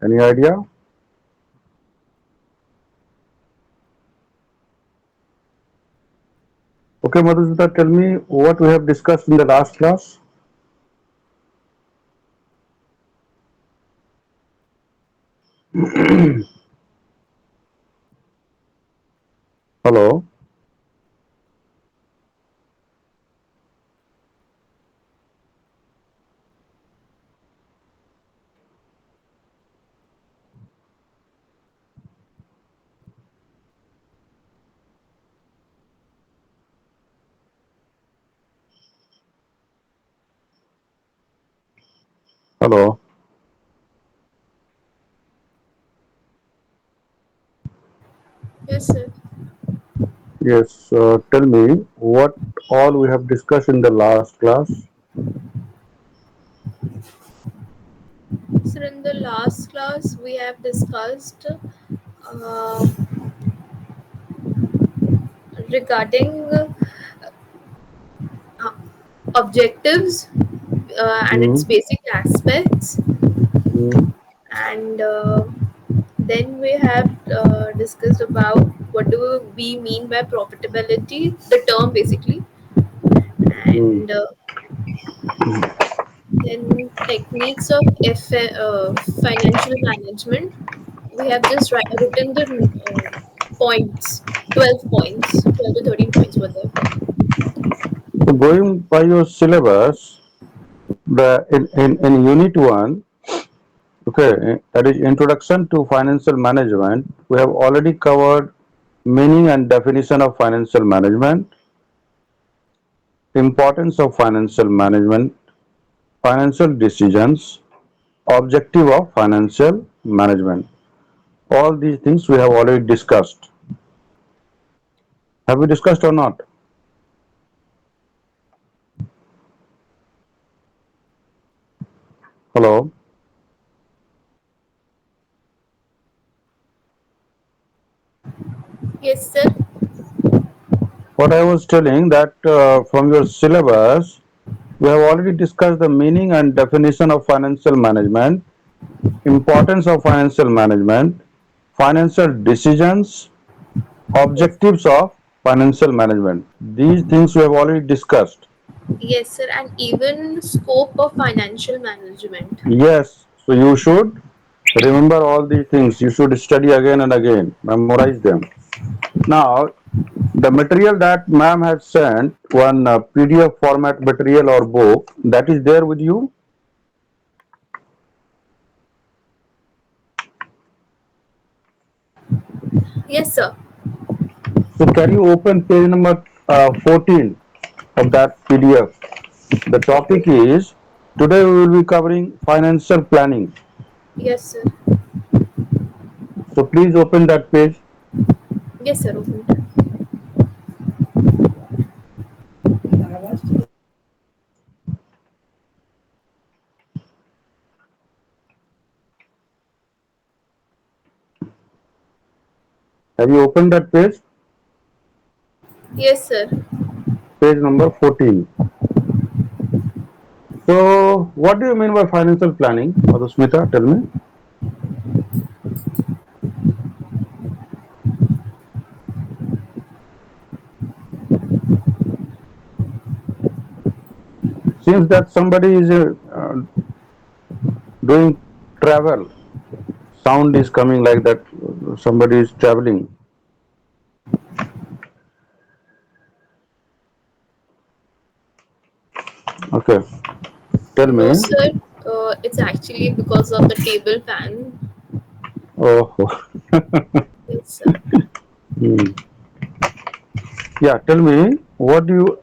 Any idea? Okay, Madhusudha, tell me what we have discussed in the last class. Hello. Hello. Yes, sir. Yes, tell me what all we have discussed in the last class. So in the last class, we have discussed uh, regarding uh, objectives and its Hmm. basic aspects, Hmm. and then we have discussed about what do we mean by profitability, the term basically, Hmm. and then techniques of financial management. We have just written the points, 12 points, 12 to 13 points were there. So going by your syllabus, in Unit 1, okay, that is Introduction to Financial Management, we have already covered meaning and definition of financial management, importance of financial management, financial decisions, objective of financial management. All these things we have already discussed. Have we discussed or not? Hello. Yes, sir. What I was telling that from your syllabus, we have already discussed the meaning and definition of financial management, importance of financial management, financial decisions, Yes. objectives of financial management. These things we have already discussed. Yes, sir. And even scope of financial management. Yes, so you should remember all these things. You should study again and again, memorize them. Now, the material that ma'am had sent, one PDF format material or book, that is there with you. Yes, sir. So, can you open page number 14 of that PDF? The topic is today we will be covering financial planning. Yes, sir. So, please open that page. Yes, sir. Open. Have you opened that page? Yes, sir. Page number 14. So, what do you mean by financial planning? Madhusmita, tell me. Seems that somebody is doing travel. Sound is coming like that. Somebody is traveling. Okay, tell No, me. sir. It's actually because of the table fan. Oh, Yes, sir. hmm. Yeah, tell me. What do you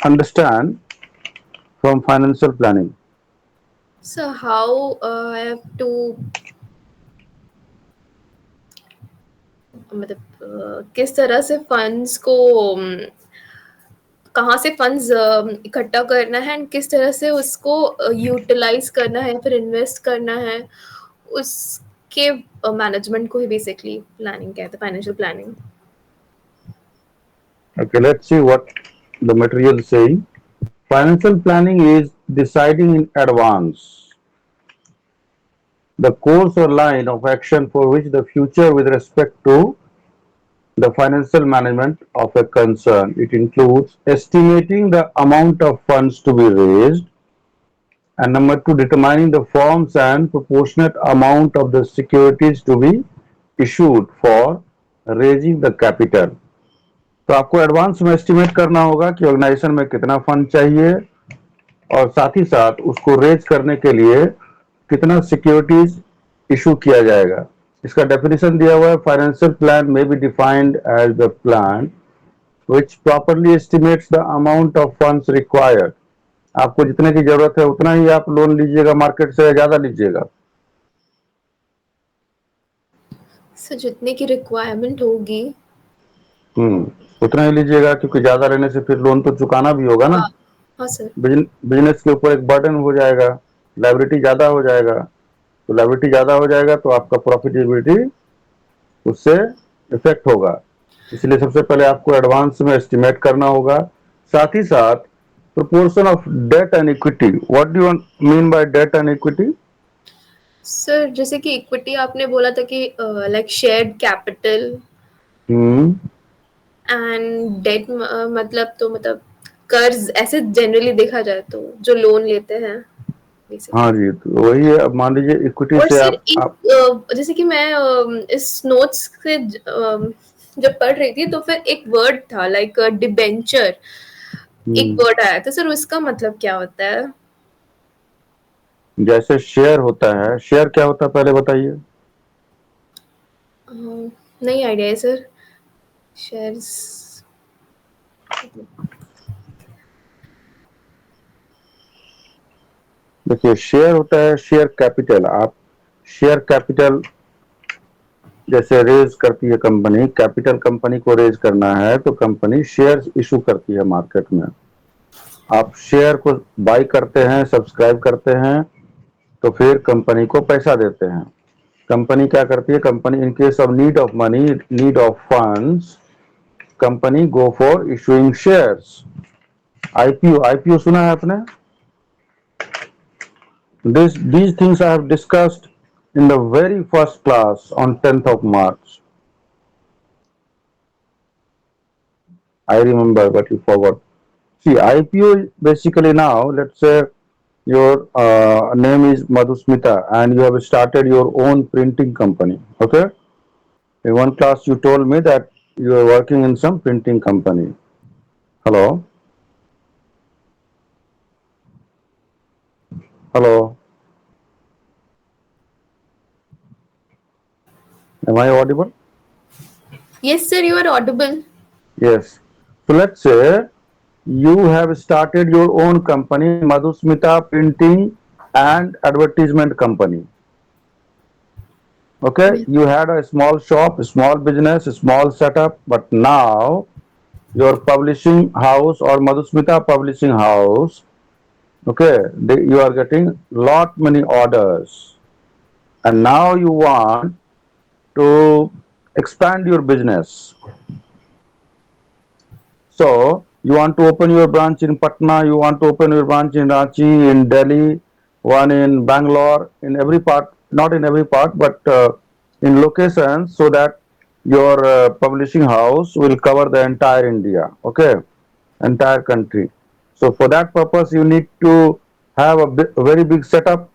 understand from financial planning? So how I have to मतलब किस तरह से funds को कहाँ से funds इकट्ठा करना है एंड किस तरह से उसको यूटिलाइज करना है या फिर इन्वेस्ट करना है उसके मैनेजमेंट को ही बेसिकली प्लानिंग कहते हैं financial planning. Okay, let's see what the material is saying. Financial planning is deciding in advance the course or line of action for which the future with respect to the financial management of a concern. It includes estimating the amount of funds to be raised, and number two, determining the forms and proportionate amount of the securities to be issued for raising the capital. तो आपको advance में estimate करना होगा कि organisation में कितना fund चाहिए और साथ ही साथ उसको रेज करने के लिए कितना सिक्योरिटीज इशू किया जाएगा। इसका डेफिनेशन दिया हुआ है, फाइनेंशियल प्लान में be defined as the plan which properly estimates the amount of funds required. आपको जितने की जरूरत है उतना ही आप लोन लीजिएगा मार्केट से, ज्यादा लीजिएगा? सर जितने की रिक्वायरमेंट होगी उतना ही लीजिएगा, क्योंकि ज्यादा लेने से फिर लोन तो चुकाना भी होगा ना। हाँ हाँ सर। बिजनेस के ऊपर एक बर्डन हो जाएगा, लायबिलिटी ज्यादा हो जाएगा, तो लायबिलिटी ज्यादा हो जाएगा तो आपका प्रॉफिटेबिलिटी उससे इफेक्ट होगा। इसलिए सबसे पहले आपको एडवांस में एस्टिमेट करना होगा। साथ ही साथ proportion of debt and equity, what do you mean by debt and equity? Sir जैसे कि इक्विटी आपने बोला था कि like shared capital and debt, मतलब तो मतलब कर्ज ऐसे जनरली देखा जाए तो जो लोन लेते हैं basically। हाँ जी, तो वही है। अब मान लीजिए इक्विटी और से सर आप जैसे कि मैं इस नोट्स से जब पढ़ रही थी तो फिर एक वर्ड था लाइक डिबेंचर, एक वर्ड आया था सर, उसका मतलब क्या होता है? जैसे शेयर होता है, शेयर क्या होता है पहले बताइए? नहीं आइडिया है सर। शेयर्स देखिए, शेयर होता है शेयर कैपिटल। आप शेयर कैपिटल जैसे रेज करती है कंपनी, कैपिटल कंपनी को रेज करना है तो कंपनी शेयर इशू करती है मार्केट में। आप शेयर को बाई करते हैं, सब्सक्राइब करते हैं, तो फिर कंपनी को पैसा देते हैं। कंपनी क्या करती है, company in case of need of money, need of funds, company go for issuing shares. IPO, IPO सुना है आपने? These things I have discussed in the very first class on 10th of March. I remember, but you forgot. See, IPO basically now, let's say your name is Madhusmita and you have started your own printing company. Okay? In one class you told me that you are working in some printing company. Hello? Hello? Am I audible? Yes sir, you are audible. Yes. So let's say you have started your own company, Madhusmita Printing and Advertisement Company. Okay, you had a small shop, a small business, a small setup, but now your publishing house or Madhusmita Publishing House, okay, you are getting lot many orders, and now you want to expand your business. So you want to open your branch in Patna, you want to open your branch in Ranchi, in Delhi, one in Bangalore, in every part, not in every part, but in locations, so that your publishing house will cover the entire India, okay, entire country. So for that purpose, you need to have a very big setup,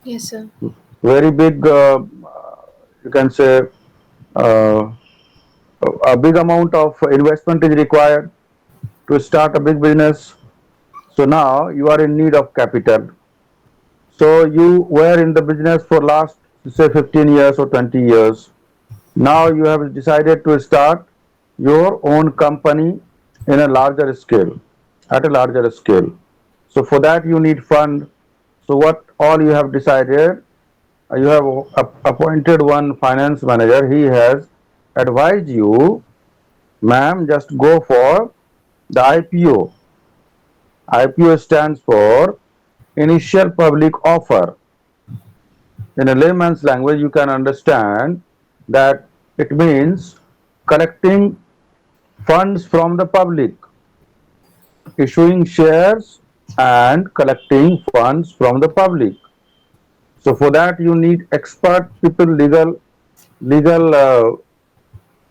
Yes sir. very big, you can say, uh, a big amount of investment is required to start a big business. So now you are in need of capital. So you were in the business for last say 15 years or 20 years. Now you have decided to start your own company in a larger scale, at a larger scale. So for that you need fund. So what all you have decided, you have appointed one finance manager. He has advised you, ma'am, just go for the IPO. IPO stands for initial public offer. In a layman's language, you can understand that it means collecting funds from the public, issuing shares and collecting funds from the public. So for that you need expert people, legal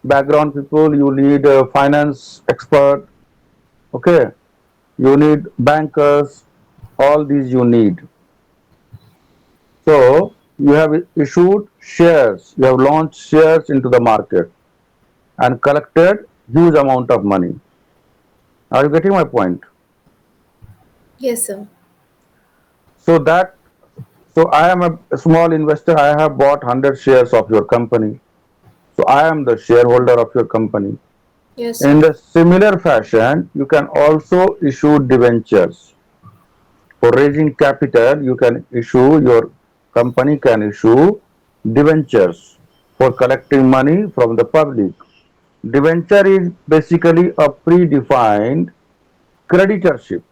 background people. You need a finance expert. Okay, you need bankers. All these you need. So you have issued shares. You have launched shares into the market and collected huge amount of money. Are you getting my point? Yes, sir. So that so I am a small investor. I have bought 100 shares of your company. So I am the shareholder of your company. Yes, In sir. the similar fashion, you can also issue debentures. For raising capital, you can issue, your company can issue debentures for collecting money from the public. Debenture is basically a predefined creditorship,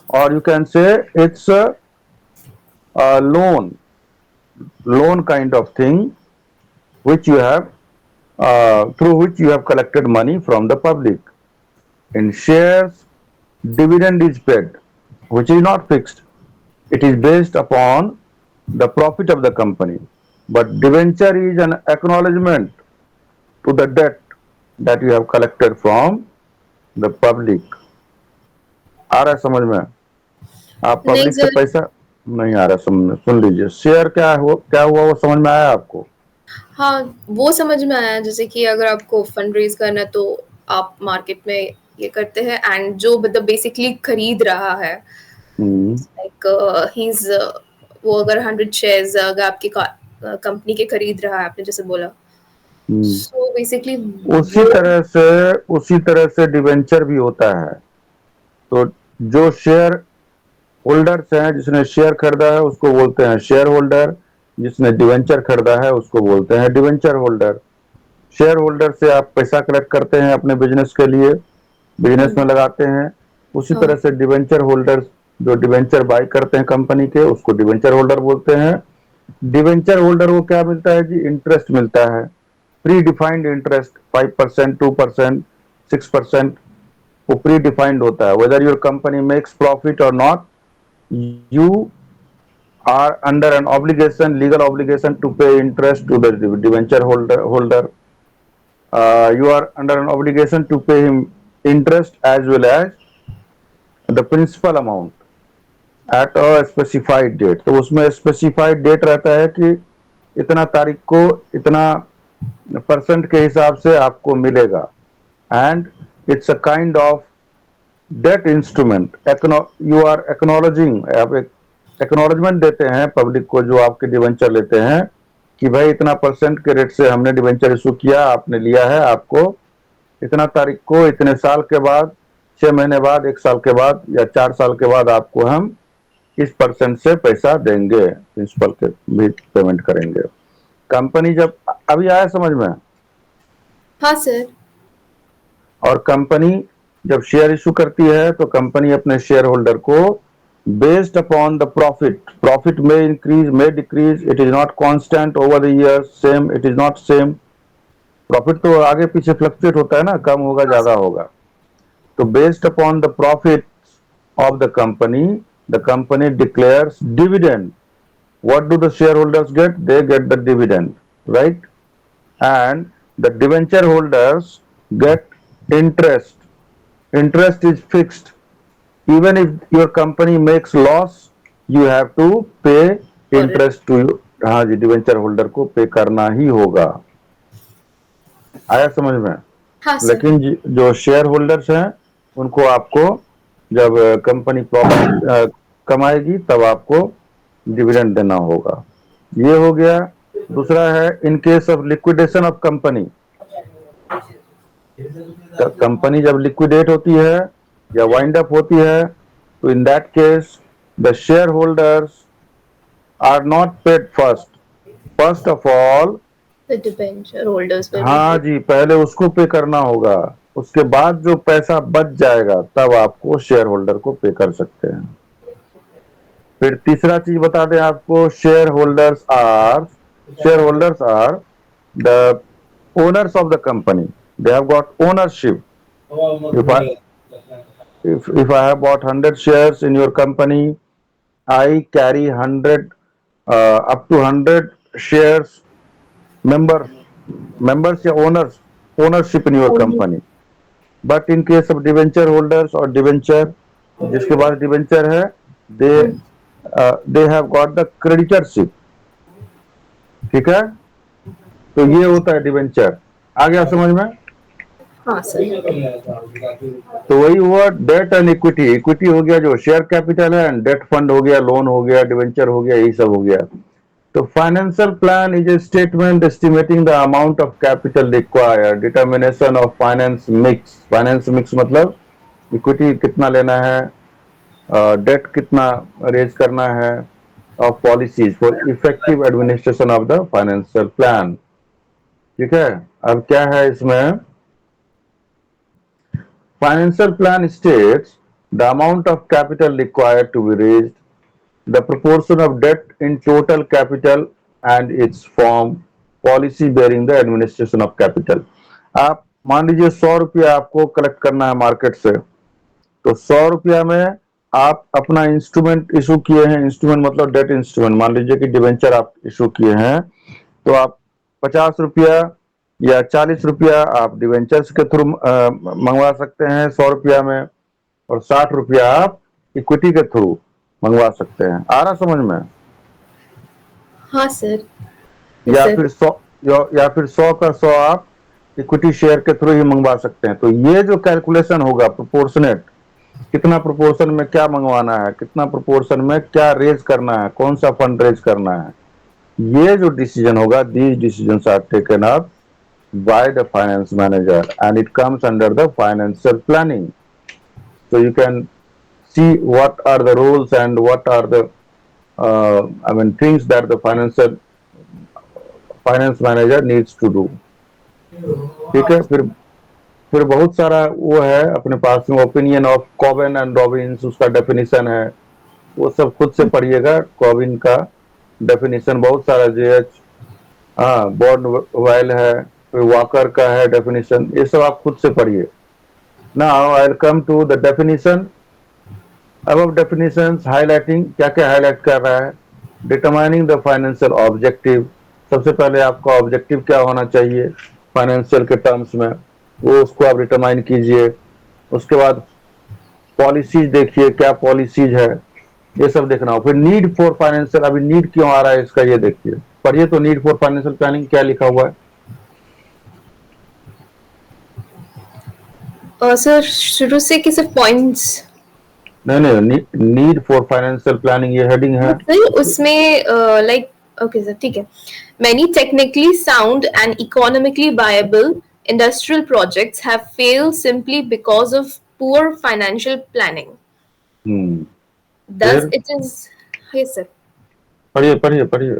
or you can say it's a loan kind of thing which you have through which you have collected money from the public. In shares, dividend is paid, which is not fixed. It is based upon the profit of the company. But debenture is an acknowledgement to the debt that you have collected from the public. आ रहा है समझ में? आप नहीं public से sir. पैसा नहीं आ रहा समझ में, सुन लीजिए। शेयर क्या हुआ वो समझ में आया आपको? हाँ, वो समझ में आया, जैसे कि अगर आपको फंड रेज़ करना है तो आप मार्केट में ये करते हैं, एंड जो मतलब बेसिकली खरीद रहा है, हम्म लाइक ही इज़ वो अगर 100 शेयर्स अगर आपकी कंपनी के खरीद रहा है, आपने जैसे बोला, हम्म सो बेसिकली उसी वो तरह से उसी तरह से डिवेंचर भी होता है। तो जो शेयर होल्डर्स हैं, जिसने शेयर खरीदा है उसको बोलते हैं शेयर होल्डर, जिसने डिवेंचर खरीदा है उसको बोलते हैं डिवेंचर होल्डर। शेयर होल्डर से आप पैसा कलेक्ट करते हैं अपने बिजनेस के लिए, बिजनेस में लगाते हैं। उसी हाँ, तरह से डिवेंचर होल्डर जो डिवेंचर बाय करते हैं कंपनी के, उसको डिवेंचर होल्डर बोलते हैं। डिवेंचर होल्डर को क्या मिलता है जी? इंटरेस्ट मिलता है, प्री डिफाइंड इंटरेस्ट, 5%, 2%, 6%। वो प्री डिफाइंड होता है। Whether your company makes profit और not, you are under an obligation, legal obligation to pay interest to the debenture holder. You are under an obligation to pay him interest as well as the principal amount at a specified date. तो उसमें specified date रहता है कि इतना तारीख को इतना percent के हिसाब से आपको मिलेगा। And it's a kind of debt instrument. You are acknowledging, आप एक एक्नोलॉजमेंट देते हैं पब्लिक को जो आपके डिवेंचर लेते हैं कि भाई इतना परसेंट के रेट से हमने डिवेंचर इशू किया, आपने लिया है, आपको इतना तारीख को इतने साल के बाद, 6 महीने बाद, 1 साल के बाद या 4 साल के बाद आपको हम इस परसेंट से पैसा देंगे, प्रिंसिपल के भी पेमेंट करेंगे। कंपनी जब अभी आया समझ में? हाँ सर। और कंपनी जब शेयर इशू करती है तो कंपनी अपने शेयर होल्डर को बेस्ड अपॉन द प्रॉफिट में इंक्रीज में decrease, it is not constant over the year, same it is not same. Profit तो आगे पीछे फ्लक्चुएट होता है ना, कम होगा हाँ ज्यादा सर। होगा। तो based upon the profit of the company declares dividend. What do the shareholders get? They get the dividend, right? And the debenture holders get interest. Interest is fixed. Even if your company makes loss, you have to pay और interest to you. हाँ जी, debenture holder को पे करना ही होगा। आया समझ में? हाँ सर। लेकिन जो शेयर होल्डर्स हैं उनको आपको जब कंपनी प्रॉफिट कमाएगी तब आपको डिविडेंड देना होगा। ये हो गया। दूसरा है in case of liquidation of company. Company जब लिक्विडेट होती है या वाइंड अप होती है तो in that case the shareholders are not paid first. First of all, the debenture holders will be हाँ पेड। जी, पहले उसको पे करना होगा। उसके बाद जो पैसा बच जाएगा तब आपको शेयर होल्डर को पे कर सकते हैं। फिर तीसरा चीज बता दें आपको, shareholders are the owners of the company. They have got ownership. If I if I have bought 100 shares in your company, I carry 100 up to 100 shares, members या ownership in your company. But in case of debenture holders or debenture, जिसके पास debenture है, they have got the creditorship. ठीक है, तो ये होता है debenture. आ गया समझ में? हाँ सर। तो वही हुआ डेट एंड इक्विटी। इक्विटी हो गया जो शेयर कैपिटल है, एंड डेट फंड हो गया, लोन हो गया, डिवेंचर हो गया, यही सब हो गया। तो financial plan is a statement estimating the amount of capital required, determination of finance mix. Finance mix मतलब इक्विटी कितना लेना है, डेट कितना रेज करना है, of policies for effective administration of the financial plan. ठीक है, अब क्या है इसमें, financial plan states the amount of capital required to be raised, the proportion of debt in total capital and its form, policy bearing the administration of capital। आप मान लीजिए 100 रुपया आपको कलेक्ट करना है मार्केट से, तो 100 रुपया में आप अपना इंस्ट्रूमेंट इशू किए हैं, इंस्ट्रूमेंट मतलब डेट इंस्ट्रूमेंट, मान लीजिए कि डिवेंचर आप इशू किए हैं, तो आप 50 रुपया या 40 रुपया आप डिवेंचर्स के थ्रू मंगवा सकते हैं 100 रुपया में, और 60 रुपया आप इक्विटी के थ्रू मंगवा सकते हैं। आ रहा समझ में? हाँ सर। या सर। फिर 100 का 100 आप इक्विटी शेयर के थ्रू ही मंगवा सकते हैं। तो ये जो कैलकुलेशन होगा प्रोपोर्शनेट, कितना प्रोपोर्शन में क्या मंगवाना है, कितना प्रोपोर्शन में क्या रेज करना है, कौन सा फंड रेज करना है, ये जो डिसीजन होगा, these decisions are taken up by the finance manager and it comes under the financial planning. So you can see what are the rules and what are the things that the finance manager needs to do। ठीक है, फिर बहुत सारा वो है अपने पास में, opinion of Corbin and Robbins, उसका डेफिनेशन है, वो सब खुद से पढ़िएगा। कॉबिन का डेफिनेशन बहुत सारा, जेएच, हाँ, बॉर्नवेल है, फिर वॉकर का है डेफिनेशन, ये सब आप खुद से पढ़िए। Now I'll come to the definition। Above definitions highlighting, क्या क्या हाईलाइट कर रहा है, डिटरमाइनिंग द फाइनेंशियल ऑब्जेक्टिव। सबसे पहले आपका ऑब्जेक्टिव क्या होना चाहिए फाइनेंशियल के टर्म्स में, वो उसको आप डिटरमाइन कीजिए। उसके बाद पॉलिसीज देखिए, क्या पॉलिसीज है, ये सब देखना हो। फिर नीड फॉर फाइनेंशियल, अभी नीड क्यों आ रहा है इसका, ये देखिए, पढ़िए तो नीड फॉर फाइनेंशियल प्लानिंग क्या लिखा हुआ है। सर शुरू से कि सिर्फ पॉइंट्स? नहीं, नीड फॉर फाइनेंशियल प्लानिंग ये हेडिंग है। सर उसमें लाइक, ओके सर ठीक है, many technically sound and economically viable industrial projects have failed simply because of poor financial planning। Thus फिर it is, yes sir, पढ़िए।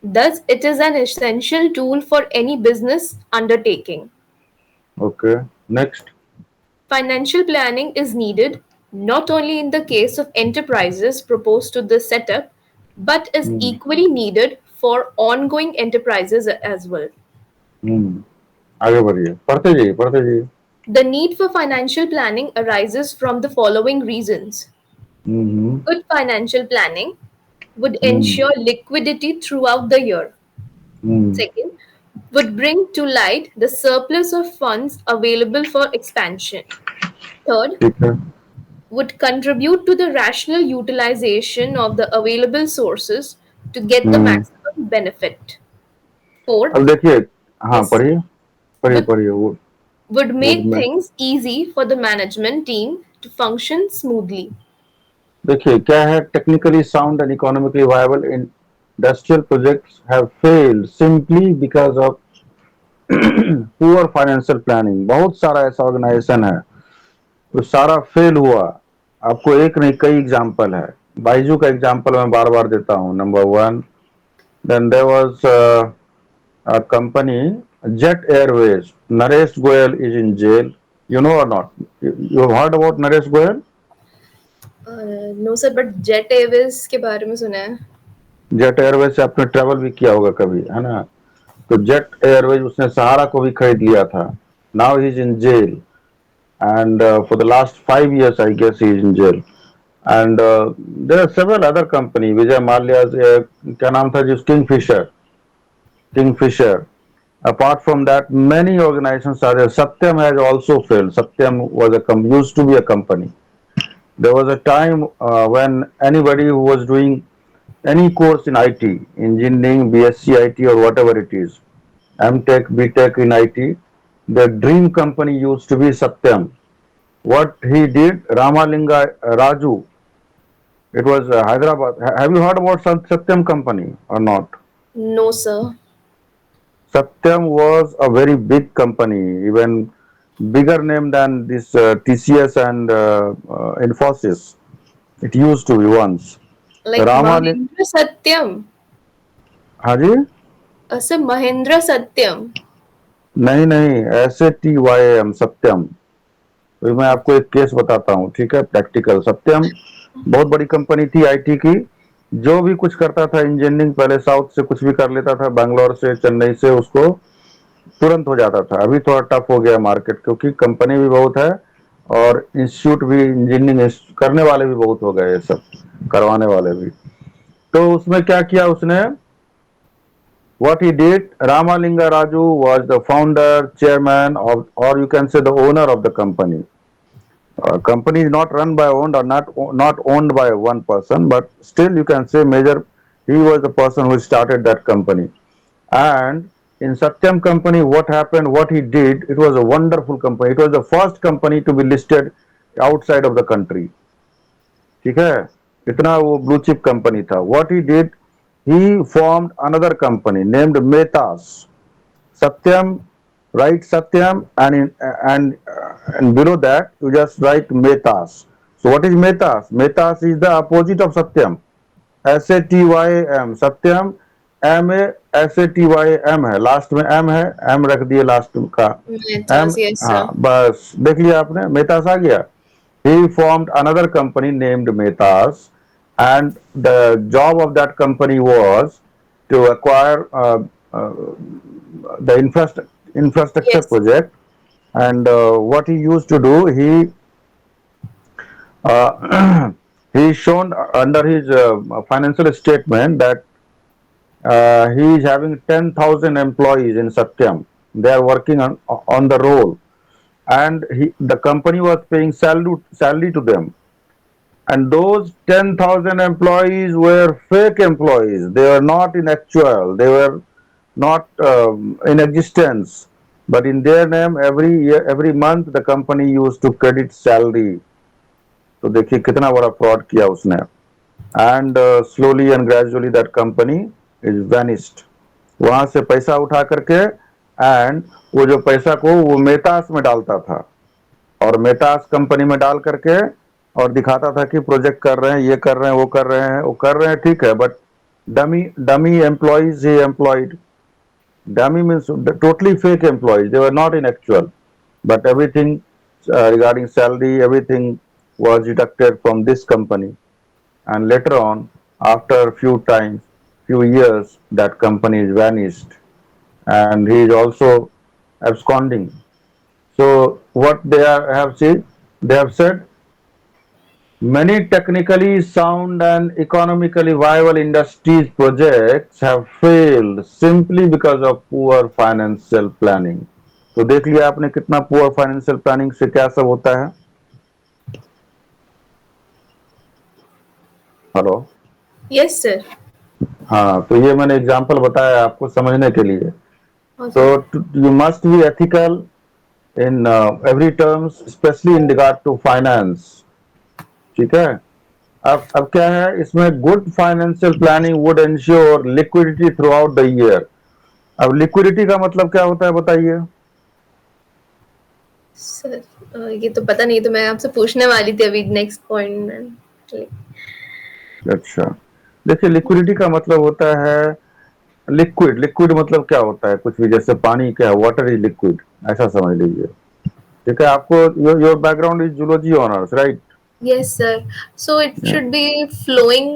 thus it is an essential tool for any business undertaking। Okay, next. Financial planning is needed not only in the case of enterprises proposed to the setup, but is equally needed for ongoing enterprises as well। आगे बढ़िए, पढ़ते जाइए। The need for financial planning arises from the following reasons। Good financial planning would ensure liquidity throughout the year। Second, would bring to light the surplus of funds available for expansion। Third, ठीक है, would contribute to the rational utilization of the available sources to get the maximum benefit। Fourth, अब देखिए, हाँ yes, पढ़िए वो would make में things easy for the management team to function smoothly। देखिए क्या है, technically sound and economically viable industrial projects have failed simply because of poor financial planning. बहुत सारा ऐसा ऑर्गेनाइजेशन है तो सारा फेल हुआ। आपको एक नहीं कई एग्जाम्पल है, बाइजू का एग्जाम्पल मैं बार बार देता हूँ, number 1। Then there was a company Jet Airways, Naresh Goyal is in jail, you know or not, you have heard about Naresh Goyal? No sir, but Jet Airways के बारे में सुना है। जेट एयरवेज से आपने ट्रेवल भी किया होगा कभी, है ना? तो जेट एयरवेज उसने सहारा को भी खरीद लिया था। Now he is in jail and for the last 5 years I guess he is in jail. And there are several other company, Vijay Mallya's क्या नाम था जिस Kingfisher. Apart from that, many organizations are there. Satyam has also failed. Satyam was used to be a company. There was a time when anybody who was doing any course in IT, engineering, BSc IT or whatever it is, MTech, BTech in IT, the dream company used to be Satyam. What he did, Ramalinga Raju, it was Hyderabad. Have you heard about Satyam company or not? No, sir. Satyam was a very big company, even bigger name than this TCS and Infosys. It used to be once. Like Ramalink, Mahendra Satyam. हाँ जी, Sir, Mahendra Satyam. नहीं नहीं, SATYM सत्यम। तो मैं आपको एक case बताता हूँ, ठीक है, प्रैक्टिकल। सत्यम बहुत बड़ी कंपनी थी आईटी की। जो भी कुछ करता था इंजीनियरिंग, पहले साउथ से कुछ भी कर लेता था, बैंगलोर से, चेन्नई से, उसको तुरंत हो जाता था। अभी थोड़ा टफ हो गया मार्केट, क्योंकि कंपनी भी बहुत है और इंस्टीट्यूट भी, इंजीनियरिंग करने वाले भी बहुत हो गए, ये सब करवाने वाले भी। तो उसमें क्या किया उसने, what he did, Ramalinga Raju was the founder, chairman of, or you can say the owner of the company. Company is not run by owned or not owned by one person, but still you can say major. He was the person who started that company. And in Satyam company, what happened? What he did? It was a wonderful company. It was the first company to be listed outside of the country. ठीक है, इतना वो blue chip company था। What he did? He formed another company named Metas. Satyam, write Satyam, and and below that you just write Metas. So what is Metas? Metas is the opposite of Satyam. SATYM, Satyam, MASATYM है, last में M है, M रख दिए last का, M, Metas, yes, हाँ sir. बस देख लिया आपने, मेतास आ गया। He formed another company named Metas, and the job of that company was to acquire uh, the infrastructure Yes. project. And what he used to do, he shown under his financial statement that he is having 10,000 employees in Satyam. They are working on the roll, and the company was paying salary to them. And those 10,000 employees were fake employees. They were not in actual. They were not in existence. But in their name, every year, every month, the company used to credit salary. तो देखिए कितना बड़ा fraud किया उसने। And slowly and gradually that company is vanished. वहां से पैसा उठा करके, एंड वो जो पैसा को वो मेटास में डालता था, और मेटास कंपनी में डाल करके और दिखाता था कि प्रोजेक्ट कर रहे हैं, ये कर रहे हैं, वो कर रहे हैं, वो कर रहे हैं, ठीक है, but dummy dummy employees he employed. Dummy means totally fake employees. They were not in actual, but everything regarding salary, everything was deducted from this company. And later on, after few years, that company is vanished, and he is also absconding. So what have said? They have said many technically sound and economically viable industries projects have failed simply because of poor financial planning. तो देख लिया आपने कितना poor financial planning से क्या सब होता है। Hello, Yes, sir. हाँ, तो ये मैंने एग्जांपल बताया आपको समझने के लिए। तो Okay. You must be ethical in every terms, specially in regard to finance, ठीक है। अब क्या है इसमें, good financial planning would ensure liquidity throughout the year. अब लिक्विडिटी का मतलब क्या होता है बताइए। सर, ये तो पता नहीं, तो मैं आपसे पूछने वाली थी अभी नेक्स्ट पॉइंट में। अच्छा, देखिए लिक्विडिटी का मतलब होता है, लिक्विड लिक्विड मतलब क्या होता है, कुछ भी, जैसे पानी क्या है, वाटर इज लिक्विड, ऐसा समझ लीजिए, ठीक है। आपको your background is zoology honours, right? Yes, sir. So it should be flowing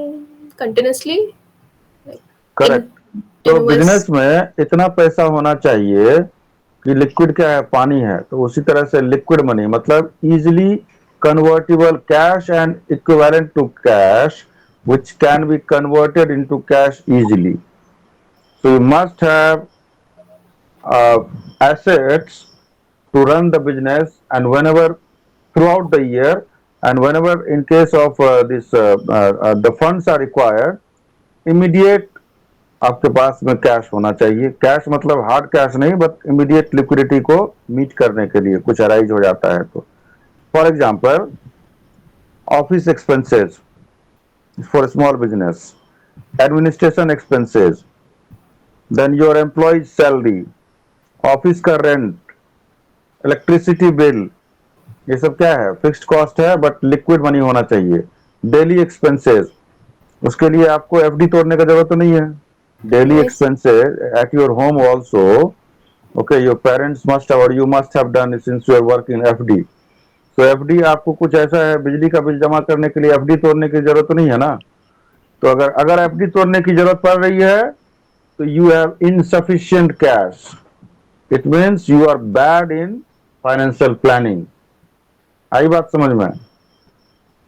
continuously, like in correct. तो बिजनेस inverse. में इतना पैसा होना चाहिए कि लिक्विड क्या है, पानी है, तो उसी तरह से लिक्विड मनी मतलब easily convertible cash and equivalent to cash, which can be converted into cash easily. So you must have assets to run the business, and whenever throughout the year, and whenever in case of this the funds are required, immediate आपके पास में cash होना चाहिए. Cash मतलब hard cash नहीं, but immediate liquidity को meet करने के लिए कुछ अराइज हो जाता है तो. For example, office expenses for small business, administration expenses, then your employees salary, office का रेंट, इलेक्ट्रिसिटी बिल, ये सब क्या है? फिक्स्ड कॉस्ट है, बट लिक्विड मनी होना चाहिए. डेली एक्सपेंसेस, उसके लिए आपको एफडी तोड़ने का जरूरत तो नहीं है. Daily Yes. Expenses at your home also. Okay, your parents must have, और you must have done since you are working FD. तो एफडी आपको कुछ ऐसा है, बिजली का बिल जमा करने के लिए एफडी तोड़ने की जरूरत तो नहीं है ना. तो अगर एफडी तोड़ने की जरूरत पड़ रही है तो you have insufficient cash. It means you are bad in financial planning. आई बात समझ में?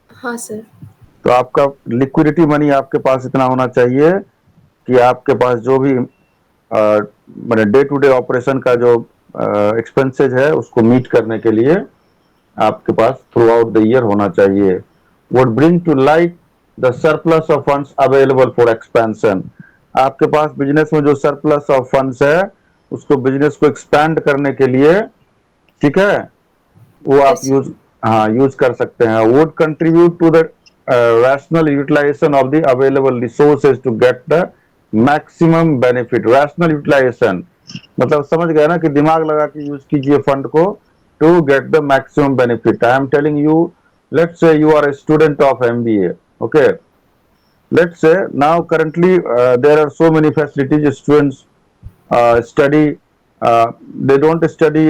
हाँ सर. तो आपका लिक्विडिटी मनी आपके पास इतना होना चाहिए कि आपके पास जो भी मैंने डे टू डे ऑपरेशन का जो एक्सपेंसेज है उसको मीट करने के लिए आपके पास थ्रू आउट द ईयर होना चाहिए. Would bring to light the surplus of funds available for expansion. आपके पास बिजनेस में जो सरप्लस ऑफ फंड्स है उसको बिजनेस को एक्सपैंड करने के लिए, ठीक है, वो आप यूज कर सकते हैं. Would contribute to the rational utilization of the available resources to get the maximum benefit. rational utilization मतलब समझ गए ना कि दिमाग लगा के यूज कीजिए फंड को to get the maximum benefit. I am telling you, let's say you are a student of MBA. Okay, let's say now currently there are so many facilities. Students study, they don't study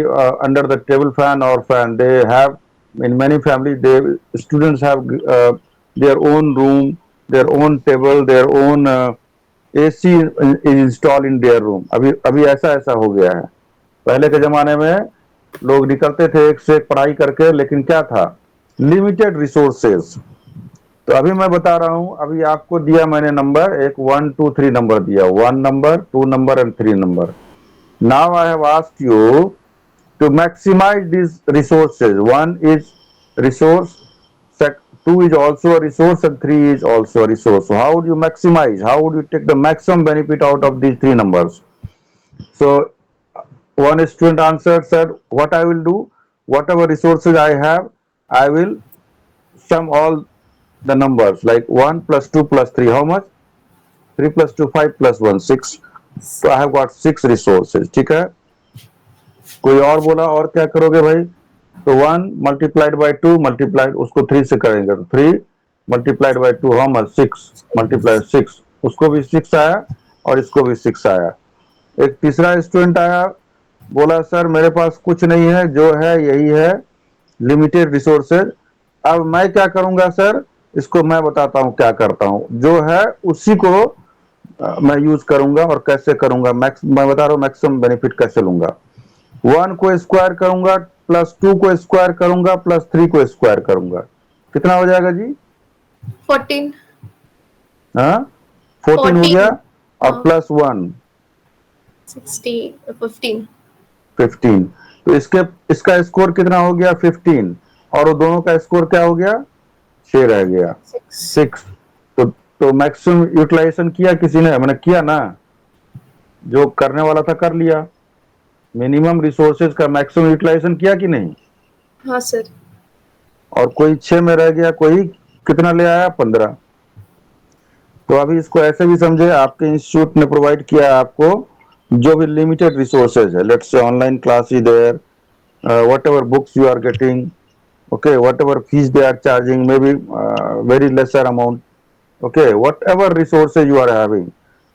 under the table fan or fan. They have, in many families, students have their own room, their own table, their own AC is installed in their room. अभी ऐसा हो गया है. पहले के जमाने में लोग निकलते थे एक से एक पढ़ाई करके, लेकिन क्या था? Limited resources. तो अभी मैं बता रहा हूं, अभी आपको दिया मैंने नंबर, एक 1 2 3 नंबर दिया, 1 number, 2 number and 3 number. Now I have asked you to maximize these resources. 1 is resource, 2 is also a resource, and 3 is also a resource. So how would you maximize? How would you take the maximum benefit out of these 3 numbers? So one student answered, said, what I will do, whatever resources I have, I will sum all the numbers, like 1 plus 2 plus 3. How much? 3 plus 2, 5 plus 1, 6. So I have got 6 resources. ठीक है? कोई और बोला, और क्या करोगे भाई? तो 1 मल्टीप्लाइड बाई 2 मल्टीप्लाइड, उसको 3 से करेंगे तो 3 multiplied by 2, how much? 6 multiplied 6. उसको भी 6 आया और इसको भी 6 आया. एक तीसरा स्टूडेंट आया, बोला सर मेरे पास कुछ नहीं है, जो है यही है, लिमिटेड रिसोर्सेज. अब मैं क्या करूंगा सर? इसको मैं बताता हूं क्या करता हूं. जो है उसी को मैं यूज करूंगा. और कैसे करूंगा? मैं बता रहा हूं मैक्सिमम बेनिफिट कैसे लूंगा. 1 को स्क्वायर करूंगा, प्लस 2 को स्क्वायर करूंगा, प्लस 3 को स्क्वायर करूंगा. कितना हो जाएगा जी? 14. हाँ, 14 हो गया. और प्लस 1 15. 15. तो इसका स्कोर कितना हो गया? 15. और वो दोनों का स्कोर क्या हो गया? 6 रह गया. 6. तो मैक्सिमम यूटिलाइजेशन किया किसी ने? मैंने किया ना. जो करने वाला था कर लिया. मिनिमम रिसोर्सेज का मैक्सिमम यूटिलाइजेशन किया कि नहीं? हाँ सर. और कोई 6 में रह गया, कोई कितना ले आया? 15. तो अभी इसको ऐसे भी समझे, आपके इंस्टीट्यूट ने प्रोवाइड किया आपको जो भी लिमिटेड रिसोर्सेज है. Let's say online class is there, whatever books you are getting, okay, whatever fees they are charging, maybe very lesser amount, okay, whatever resources you are having.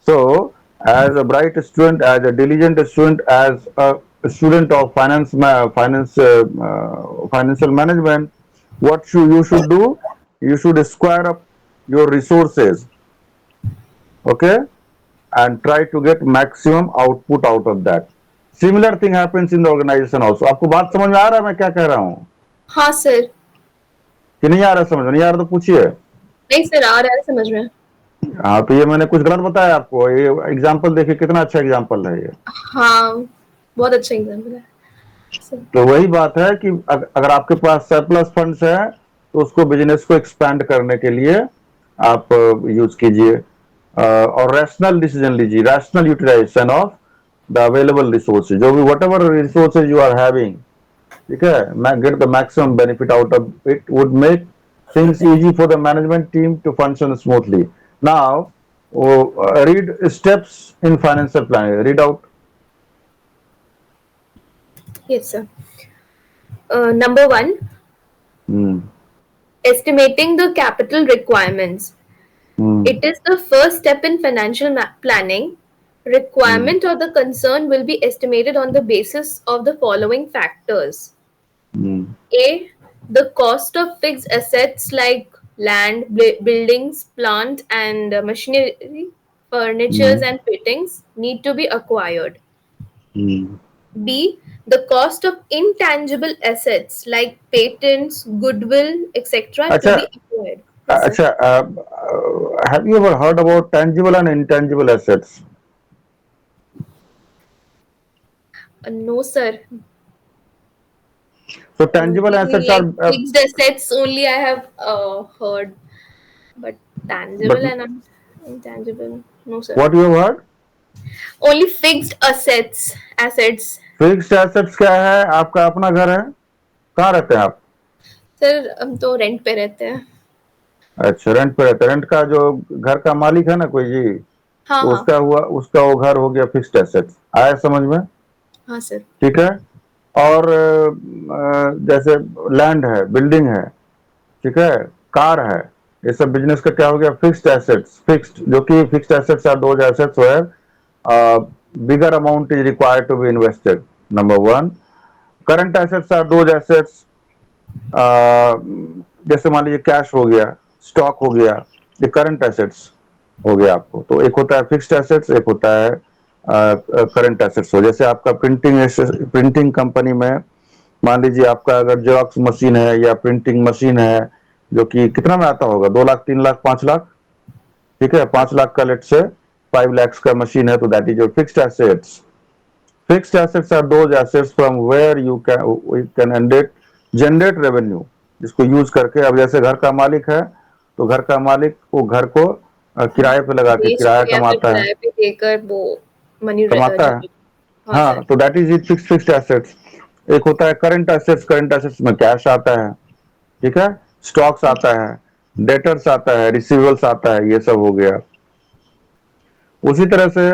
So as a bright student, as a diligent student, as a student of financial management, what you should do? You should square up your resources, okay, and try to get maximum output out of that. Similar thing happens in the organization also. आपको बात समझ में आ रहा है मैं क्या कह रहा हूँ? हाँ सर. कि नहीं आ रहा समझ में? नहीं आ रहा तो पूछिए। नहीं सर, आ रहा है समझ में। हाँ, तो ये मैंने कुछ गलत बताया आपको? ये एग्जाम्पल देखिए, कितना अच्छा एग्जाम्पल है ये। हाँ, बहुत अच्छा एग्जाम्पल है सर। तो वही बात है कि अगर आपके पास सरप्लस फंड्स है तो उसको बिजनेस को एक्सपैंड करने के लिए आप यूज कीजिए, और रैशनल डिसीजन लीजिए, rational utilisation of the available resources, जो भी whatever resources you are having, ठीक है, get the maximum benefit out of it would make things easy for the management team to function smoothly. Now, read steps in financial planning. Read out. Yes sir. Number one, Hmm. estimating the capital requirements. Hmm. It is the first step in financial planning. Hmm. Requirement or the concern will be estimated on the basis of the following factors. Hmm. A. The cost of fixed assets like land, buildings, plant, and machinery, Hmm. furnitures, and fittings need to be acquired. Hmm. B. The cost of intangible assets like patents, goodwill, etc. to अच्छा, be acquired. Yes, sir. अच्छा, have you ever heard about tangible and intangible assets? No, sir. So tangible Only assets like are, fixed assets only I have heard, but but tangible and intangible, no, sir. what you have heard? Only fixed assets. Assets. Fixed assets क्या है? आपका अपना घर है? कहाँ रहते हैं आप? सर हम तो रेंट पे रहते हैं। अच्छा, रेंट पे रहते हैं। रेंट का जो घर का मालिक है ना कोई जी, हाँ तो हाँ उसका हुआ, उसका वो घर हो गया फिक्स्ड एसेट्स। आया समझ में? हाँ सर। ठीक है। और जैसे लैंड है, बिल्डिंग है, ठीक है, कार है, ये सब बिजनेस का क्या हो गया? Fixed assets. फिक्स्ड, जो कि fixed assets are those assets where bigger amount is required to be invested, number one. Current assets are those assets, जैसे मान लीजिए कैश हो गया, स्टॉक हो गया, ये करंट एसेट्स हो गया आपको। तो एक होता है फिक्स्ड एसेट्स, एक होता है करंट एसेट्स। हो जैसे आपका प्रिंटिंग कंपनी में मान लीजिए आपका अगर जेरॉक्स मशीन है या प्रिंटिंग मशीन है, जो कि कितना में आता होगा? 2 लाख, 3 लाख, 5 लाख, ठीक है, 5 लाख का लेट से 5 lakhs का मशीन है, तो that is your fixed assets. Fixed assets are those assets from where you can generate revenue, जिसको यूज करके, अब जैसे घर का मालिक है तो घर का मालिक वो घर को किराए पे लगा के बेच किराया के या फिर कमाता है, किराए पे देकर वो मनी कमाता है। जनरेट। हाँ हाँ, सर। तो that is it fixed assets. एक होता है करंट एसेट्स। करंट एसेट्स में कैश आता है, ठीक है, स्टॉक्स आता है, डेटर्स आता है, रिसीवेबल्स आता है, ये सब हो गया। उसी तरह से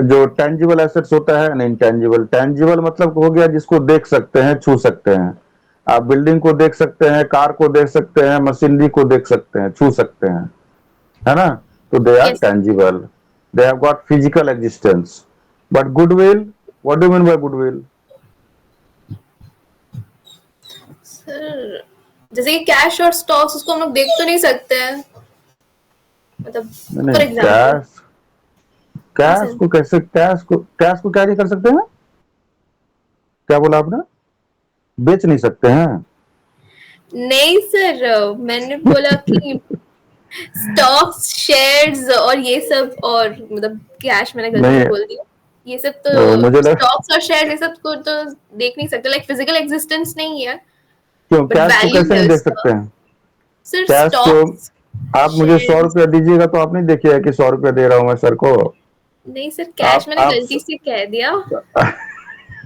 जो टेंजिबल एसेट्स होता है, इनटेंजिबल। टेंजिबल मतलब हो गया जिसको देख सकते हैं, छू सकते हैं। आप बिल्डिंग को देख सकते हैं, कार को देख सकते हैं, मशीनरी को देख सकते हैं, छू सकते हैं, है ना? तो they are yes tangible, they have got physical existence. But goodwill, what do mean by goodwill? Sir, जैसे कि कैश और स्टॉक्स उसको हम लोग देख तो नहीं सकते हैं, मतलब नहीं, फॉर एग्जाम्पल। कैश, हाँ कैश सर। को कैसे, कैश को क्या नहीं कर सकते हैं? क्या बोला आपने? बेच नहीं सकते हैं? नहीं सर, मैंने बोला कि स्टॉक्स, शेयर्स और ये सब, और मतलब कैश मैंने गलती से नहीं, बोल दिया। ये सब तो मुझे लगा स्टॉक्स और शेयर ये सब को तो देख नहीं सकते, लाइक फिजिकल एग्जिस्टेंस नहीं है, क्यों बट कैश को वैल्यू कैसे है नहीं देख उसका। सकते हैं? सर कैश को स्टॉक्स, आप मुझे सौ शेयर्स। रुपया दीजिएगा तो आप नहीं देखिएगा कि 100 रुपया दे रहा हूं मैं सर को। नहीं सर, कैश मैंने आप गलती से कह दिया।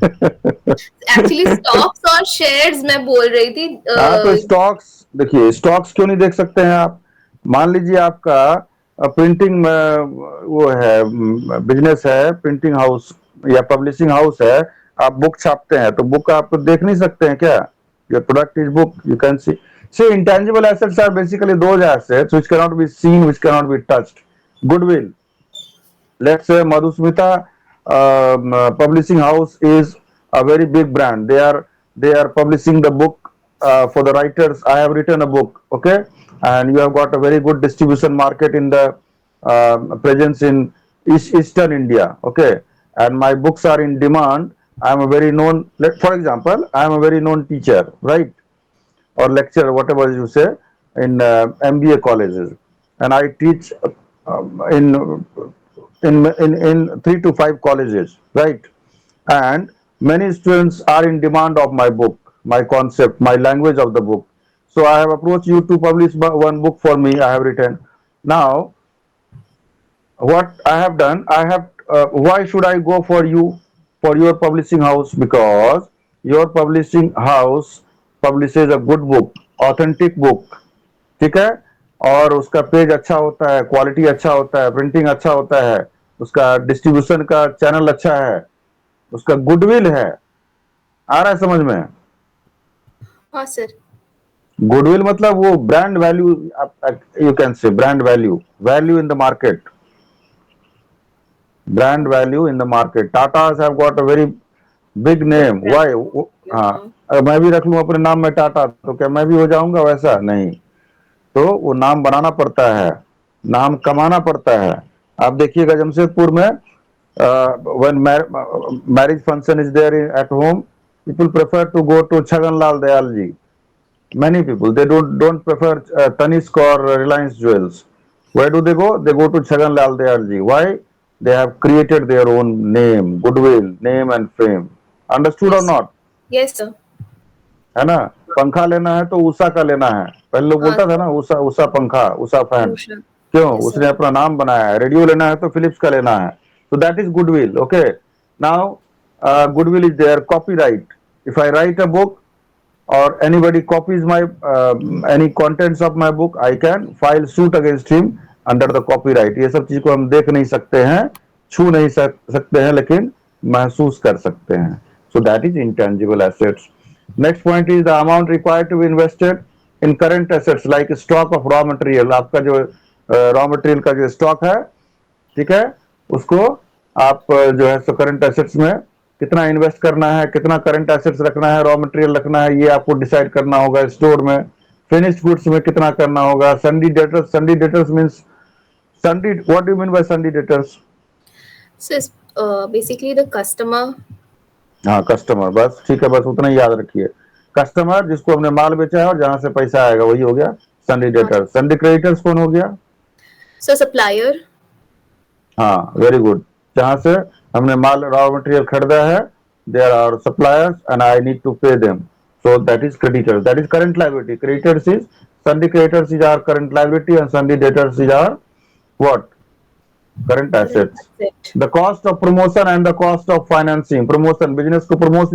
एक्चुअली स्टॉक्स और शेयर्स मैं बोल रही थी। हाँ, तो स्टॉक्स देखिए, स्टॉक्स क्यों नहीं देख सकते हैं आप? मान लीजिए आपका प्रिंटिंग वो है, बिजनेस है, प्रिंटिंग हाउस या पब्लिशिंग हाउस है, आप बुक छापते हैं, तो बुक आप देख नहीं सकते हैं क्या? Your product is book, you can see. See, intangible assets are basically those assets which cannot be seen, which cannot be touched. Goodwill. Let's say Madhusmita Publishing House is a very big brand. They are publishing the book for the writers. I have written a book, okay, and you have got a very good distribution market in the presence in Eastern India, okay, and my books are in demand. I am a very known, for example, I am a very known teacher, right? or lecturer, whatever you say, in MBA colleges, and I teach in 3 to 5 colleges, right? And many students are in demand of my book, my concept, my language of the book. So I have approached you to publish one book for me. I have written. Now, what I have done, I have. Why should I go for you, for your publishing house? Because your publishing house publishes a good book, authentic book, ठीक है, और उसका page अच्छा होता है, quality अच्छा होता है, प्रिंटिंग अच्छा होता है, उसका डिस्ट्रीब्यूशन का चैनल अच्छा है, उसका गुडविल है। आ रहा है समझ में? हाँ सर। गुडविल मतलब वो brand value, you can say brand value, value in the market, brand value in the market. Tatas have got a very big name. Why? हाँ, अगर मैं भी रख लूं अपने नाम में टाटा, तो क्या मैं भी हो जाऊंगा वैसा? नहीं। तो वो नाम बनाना पड़ता है, नाम कमाना पड़ता है। आप देखिएगा जमशेदपुर में when marriage function is there at home, people prefer to go to Chhagan Lal Dayal ji. Many people, they don't prefer Tanishq or Reliance Jewels. Where do they go? They go to Chhagan Lal Dayal ji. Why? They have created their own name, goodwill, name and fame. Understood or yes not? Yes sir. है ना? पंखा लेना है तो उषा का लेना है। पहले लोग हाँ बोलता था ना, उषा उषा पंखा, उषा फैन। उषा। क्यों? यस उसने सर। अपना नाम बनाया है। रेडियो लेना है तो फिलिप्स का लेना है। So that is goodwill. Okay. Now, goodwill is there. Copyright. If I write a book, or anybody copies my any contents of my book, I can file suit against him under the copyright. ये सब चीज को हम देख नहीं सकते हैं, छू नहीं सकते हैं, लेकिन महसूस कर सकते हैं. So that is intangible assets. Next point is the amount required to be invested in current assets like stock of raw material. आपका जो raw material का जो stock है, ठीक है, उसको आप जो है सो करंट एसेट्स में कितना इन्वेस्ट करना है, कितना करंट एसेट्स रखना है, रॉ मटेरियल रखना है, ये आपको डिसाइड करना होगा. स्टोर में फिनिश्ड गुड्स में कितना करना होगा. सन्डी debtors means सन्डी, what do you mean bye सन्डी debtors? So basically the customer. हाँ, कस्टमर, बस ठीक है, बस उतना ही याद रखिए. कस्टमर जिसको हमने माल बेचा है और जहां से पैसा आएगा वही हो गया सन्डी डेटर्स. सन्डी क्रेडिटर्स कौन हो गया? So supplier. हाँ, वेरी गुड. जहां से हमने माल रॉ मटेरियल खरीदा है, there are suppliers and I need to pay them, so that is creditors. That is current liability. Creditors is sundry creditors is our current liability and sundry debtors is our what? Current assets. The cost of promotion and the cost of financing. Promotion, business को promote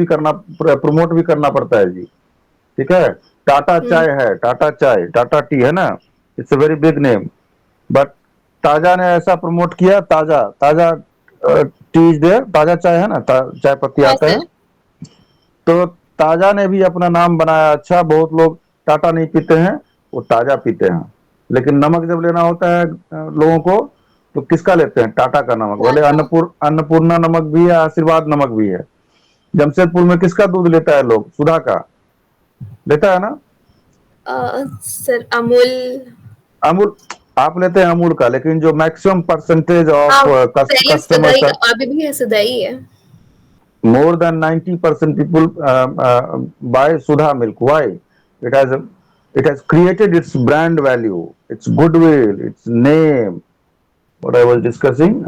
भी करना पड़ता है जी, ठीक है. टाटा चाय है, टाटा चाय, टाटा टी है ना, it's a very big name, but ताजा ने ऐसा प्रमोट किया, ताजा ताजा टी इज देयर, ताजा चाय है ना, चाय पत्ती आता है, तो ताजा ने भी अपना नाम बनाया. अच्छा, बहुत लोग टाटा नहीं पीते हैं, वो ताजा पीते हैं. लेकिन नमक जब लेना होता है लोगों को, तो किसका लेते हैं? टाटा का नमक. बोले अन्नपूर्णा नमक भी है, आशीर्वाद नमक भी है. जमशेदपुर में किसका दूध लेता है लोग? सुधा का लेता है ना. सर अमूल। अमूल आप लेते हैं अमूल का, लेकिन जो मैक्सिमम परसेंटेज ऑफ कस्टमर्स, अभी भी है, सदाई है. more than 90% people buy Sudha milk. Why? It has created its brand value, its goodwill, its name. What I was discussing,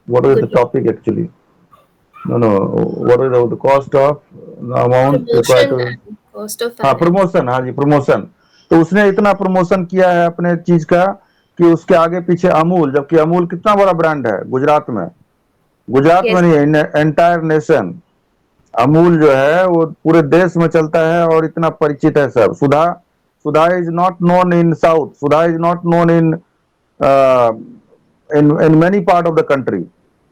what was the topic actually? No, what is the cost of the amount required to? Cost of हाँ, promotion. हाँ जी, promotion. तो उसने इतना promotion किया है अपने चीज का कि उसके आगे पीछे अमूल, जबकि अमूल कितना बड़ा ब्रांड है गुजरात में. गुजरात में नहीं, एंटायर नेशन. अमूल जो है वो पूरे देश में चलता है और इतना परिचित है सब. Sudha is not known in south, Sudha is not known in many part of the country,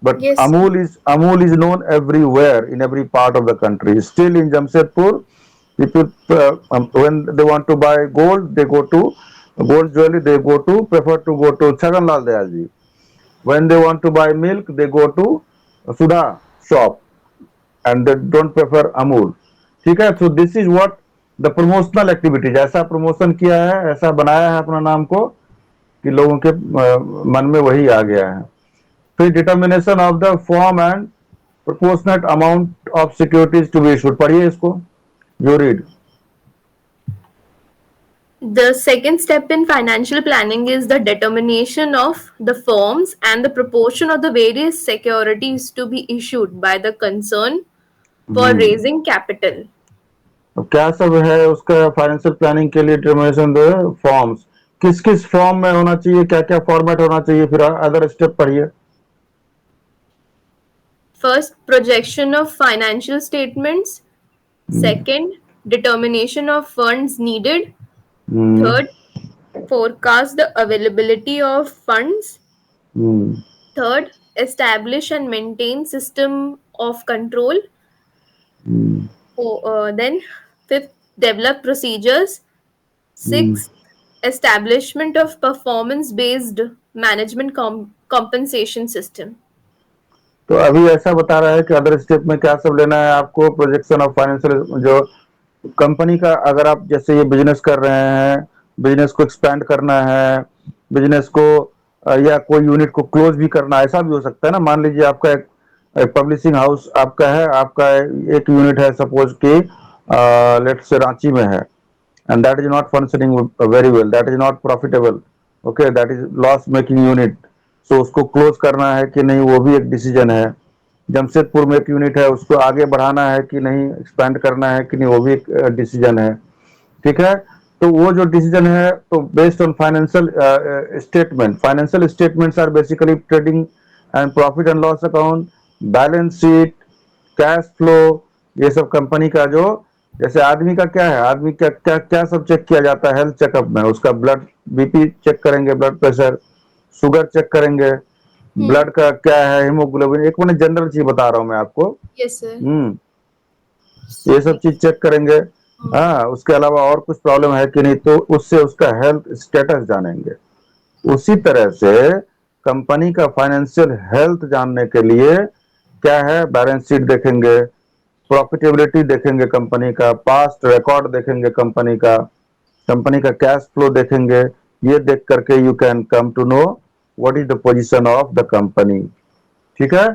but Yes. Amul is known everywhere in every part of the country. Still in Jamshedpur, people when they want to buy gold, they go to gold jewelry, they prefer to go to Chhagan Lal Dayal ji. When they want to buy milk, they go to Sudha shop and they don't prefer Amul. ठीक है. So this is what the promotional activity. जैसा promotion किया है, ऐसा बनाया है अपना नाम को कि लोगों के मन में वही आ गया है. फिर determination of the form and proportionate amount of securities to be issued. पढ़िए इसको, you read. The second step in financial planning is the determination of the firms and the proportion of the various securities to be issued by the concern for raising capital. तो क्या सब है उसका financial planning के लिए determination the forms, किस किस form में होना चाहिए, क्या क्या फॉर्मेट होना चाहिए, फिर अदर स्टेप पढ़िए. First, projection of financial statements. Second, determination of funds needed. Third, forecast the availability of funds. Third, establish and maintain system of control. Then fifth, develop procedures. Sixth, establishment of performance-based management compensation system. तो अभी ऐसा बता रहा है कि other step में क्या सब लेना है आपको. प्रोजेक्शन ऑफ फाइनेंशियल, जो कंपनी का, अगर आप जैसे ये बिजनेस कर रहे हैं, बिजनेस को एक्सपैंड करना है, बिजनेस को या कोई यूनिट को क्लोज भी करना, ऐसा भी हो सकता है ना. मान लीजिए आपका एक पब्लिशिंग हाउस आपका है, आपका एक यूनिट है सपोज कि लेट्स से रांची में है, and that is not functioning very well, that is not profitable, okay, that is loss making unit. So उसको क्लोज करना है कि नहीं, वो भी एक डिसीजन है. जमशेदपुर में एक यूनिट है, उसको आगे बढ़ाना है कि नहीं, एक्सपैंड करना है कि नहीं, वो भी एक डिसीजन है. ठीक है. तो वो जो डिसीजन है, तो based on financial statement, financial statements are basically trading and profit and loss account, balance sheet, cash flow, ये सब कंपनी का जो, जैसे आदमी का क्या है, आदमी क्या क्या क्या सब चेक किया जाता है हेल्थ चेकअप में, उसका ब्लड बीपी चेक करेंगे, ब्लड प्रेशर, शुगर चेक करेंगे, ब्लड का क्या है, हीमोग्लोबिन, एक मैंने जनरल चीज बता रहा हूँ मैं आपको. Yes, sir. ये सब चीज चेक करेंगे. हाँ, उसके अलावा और कुछ प्रॉब्लम है कि नहीं, तो उससे उसका हेल्थ स्टेटस जानेंगे. उसी तरह से कंपनी का फाइनेंशियल हेल्थ जानने के लिए क्या है, बैलेंस शीट देखेंगे, प्रॉफिटेबिलिटी देखेंगे कंपनी का, पास्ट रिकॉर्ड देखेंगे कंपनी का कैश फ्लो देखेंगे. ये देख करके you can come to know what is the position of the company. ठीक है.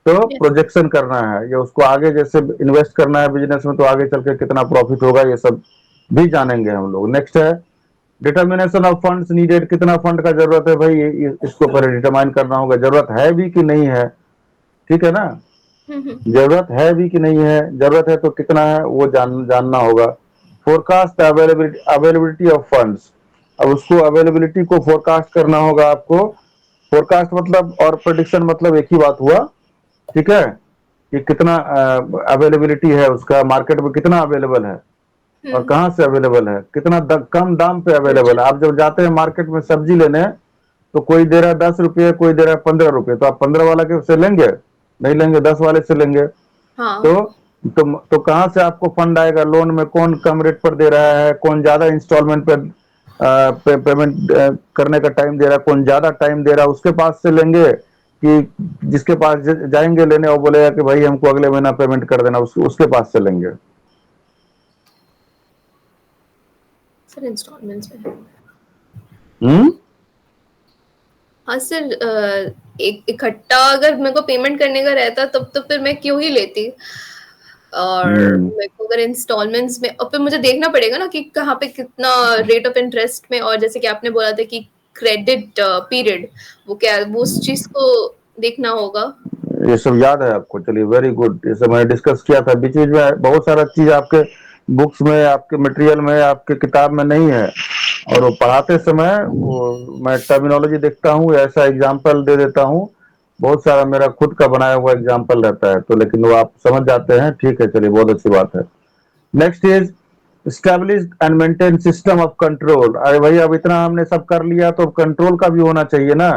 तो प्रोजेक्शन करना है, ये उसको आगे जैसे इन्वेस्ट करना है बिजनेस में, तो आगे चल के कितना प्रॉफिट होगा, ये सब भी जानेंगे हम लोग. नेक्स्ट है डिटर्मिनेशन ऑफ फंड्स नीडेड, कितना फंड का जरूरत है भाई, इसको पहले डिटरमाइन करना होगा, जरूरत है भी कि नहीं है. ठीक है ना. जरूरत है भी कि नहीं है, जरूरत है तो कितना है वो जानना होगा. फोरकास्ट अवेलेबिलिटी ऑफ फंड्स, अब उसको अवेलेबिलिटी को फोरकास्ट करना होगा आपको. फोरकास्ट मतलब और प्रेडिक्शन मतलब एक ही बात हुआ. ठीक है, कि कितना अवेलेबिलिटी है उसका, मार्केट में कितना अवेलेबल है और कहाँ से अवेलेबल है, कितना कम दाम पे अवेलेबल है. आप जब जाते हैं मार्केट में सब्जी लेने, तो कोई दे रहा है 10 रुपये, कोई दे रहा है 15 रुपये, तो आप 15 वाला के से लेंगे? नहीं लेंगे, 10 वाले से लेंगे. हाँ. तो कहाँ से आपको फंड आएगा? लोन में कौन कम रेट पर दे रहा है, कौन ज्यादा इंस्टॉलमेंट पे पेमेंट करने का टाइम दे रहा है, कौन ज्यादा टाइम दे रहा है, उसके पास से लेंगे कि जिसके पास जाएंगे लेने और बोलेगा कि भाई हमको अगले महीना पेमेंट कर देना, उसके पास से लेंगे. सर इंस्टॉलमेंट्स में हाँ सर, एक इकट्ठा अगर मेरे को पेमेंट करने का रहता तब तो फिर मैं क्यों ही लेती, और मेरे को अगर इंस्टॉलमेंट्स में, और फिर मुझे देखना पड़ेगा ना कि कहाँ पे कितना रेट ऑफ इंटरेस्ट में, और जैसे कि आपने बोला था कि क्रेडिट पीरियड, वो क्या, वो उस चीज को देखना होगा. ये सब याद है आपको? चलिए, वेरी गुड. ये सब मैंने डिस्कस किया था बीच बीच में. बहुत सारा चीज आपके बुक्स में, आपके मटेरियल में, आपके किताब में नहीं है, और वो पढ़ाते समय वो मैं टर्मिनोलॉजी देखता हूँ, ऐसा एग्जाम्पल दे देता हूँ, बहुत सारा मेरा खुद का बनाया हुआ एग्जाम्पल रहता है, तो लेकिन वो आप समझ जाते हैं. ठीक है, चलिए, बहुत अच्छी बात है. Next is establish and maintain system of control. अरे भाई, अब इतना हमने सब कर लिया तो कंट्रोल का भी होना चाहिए ना.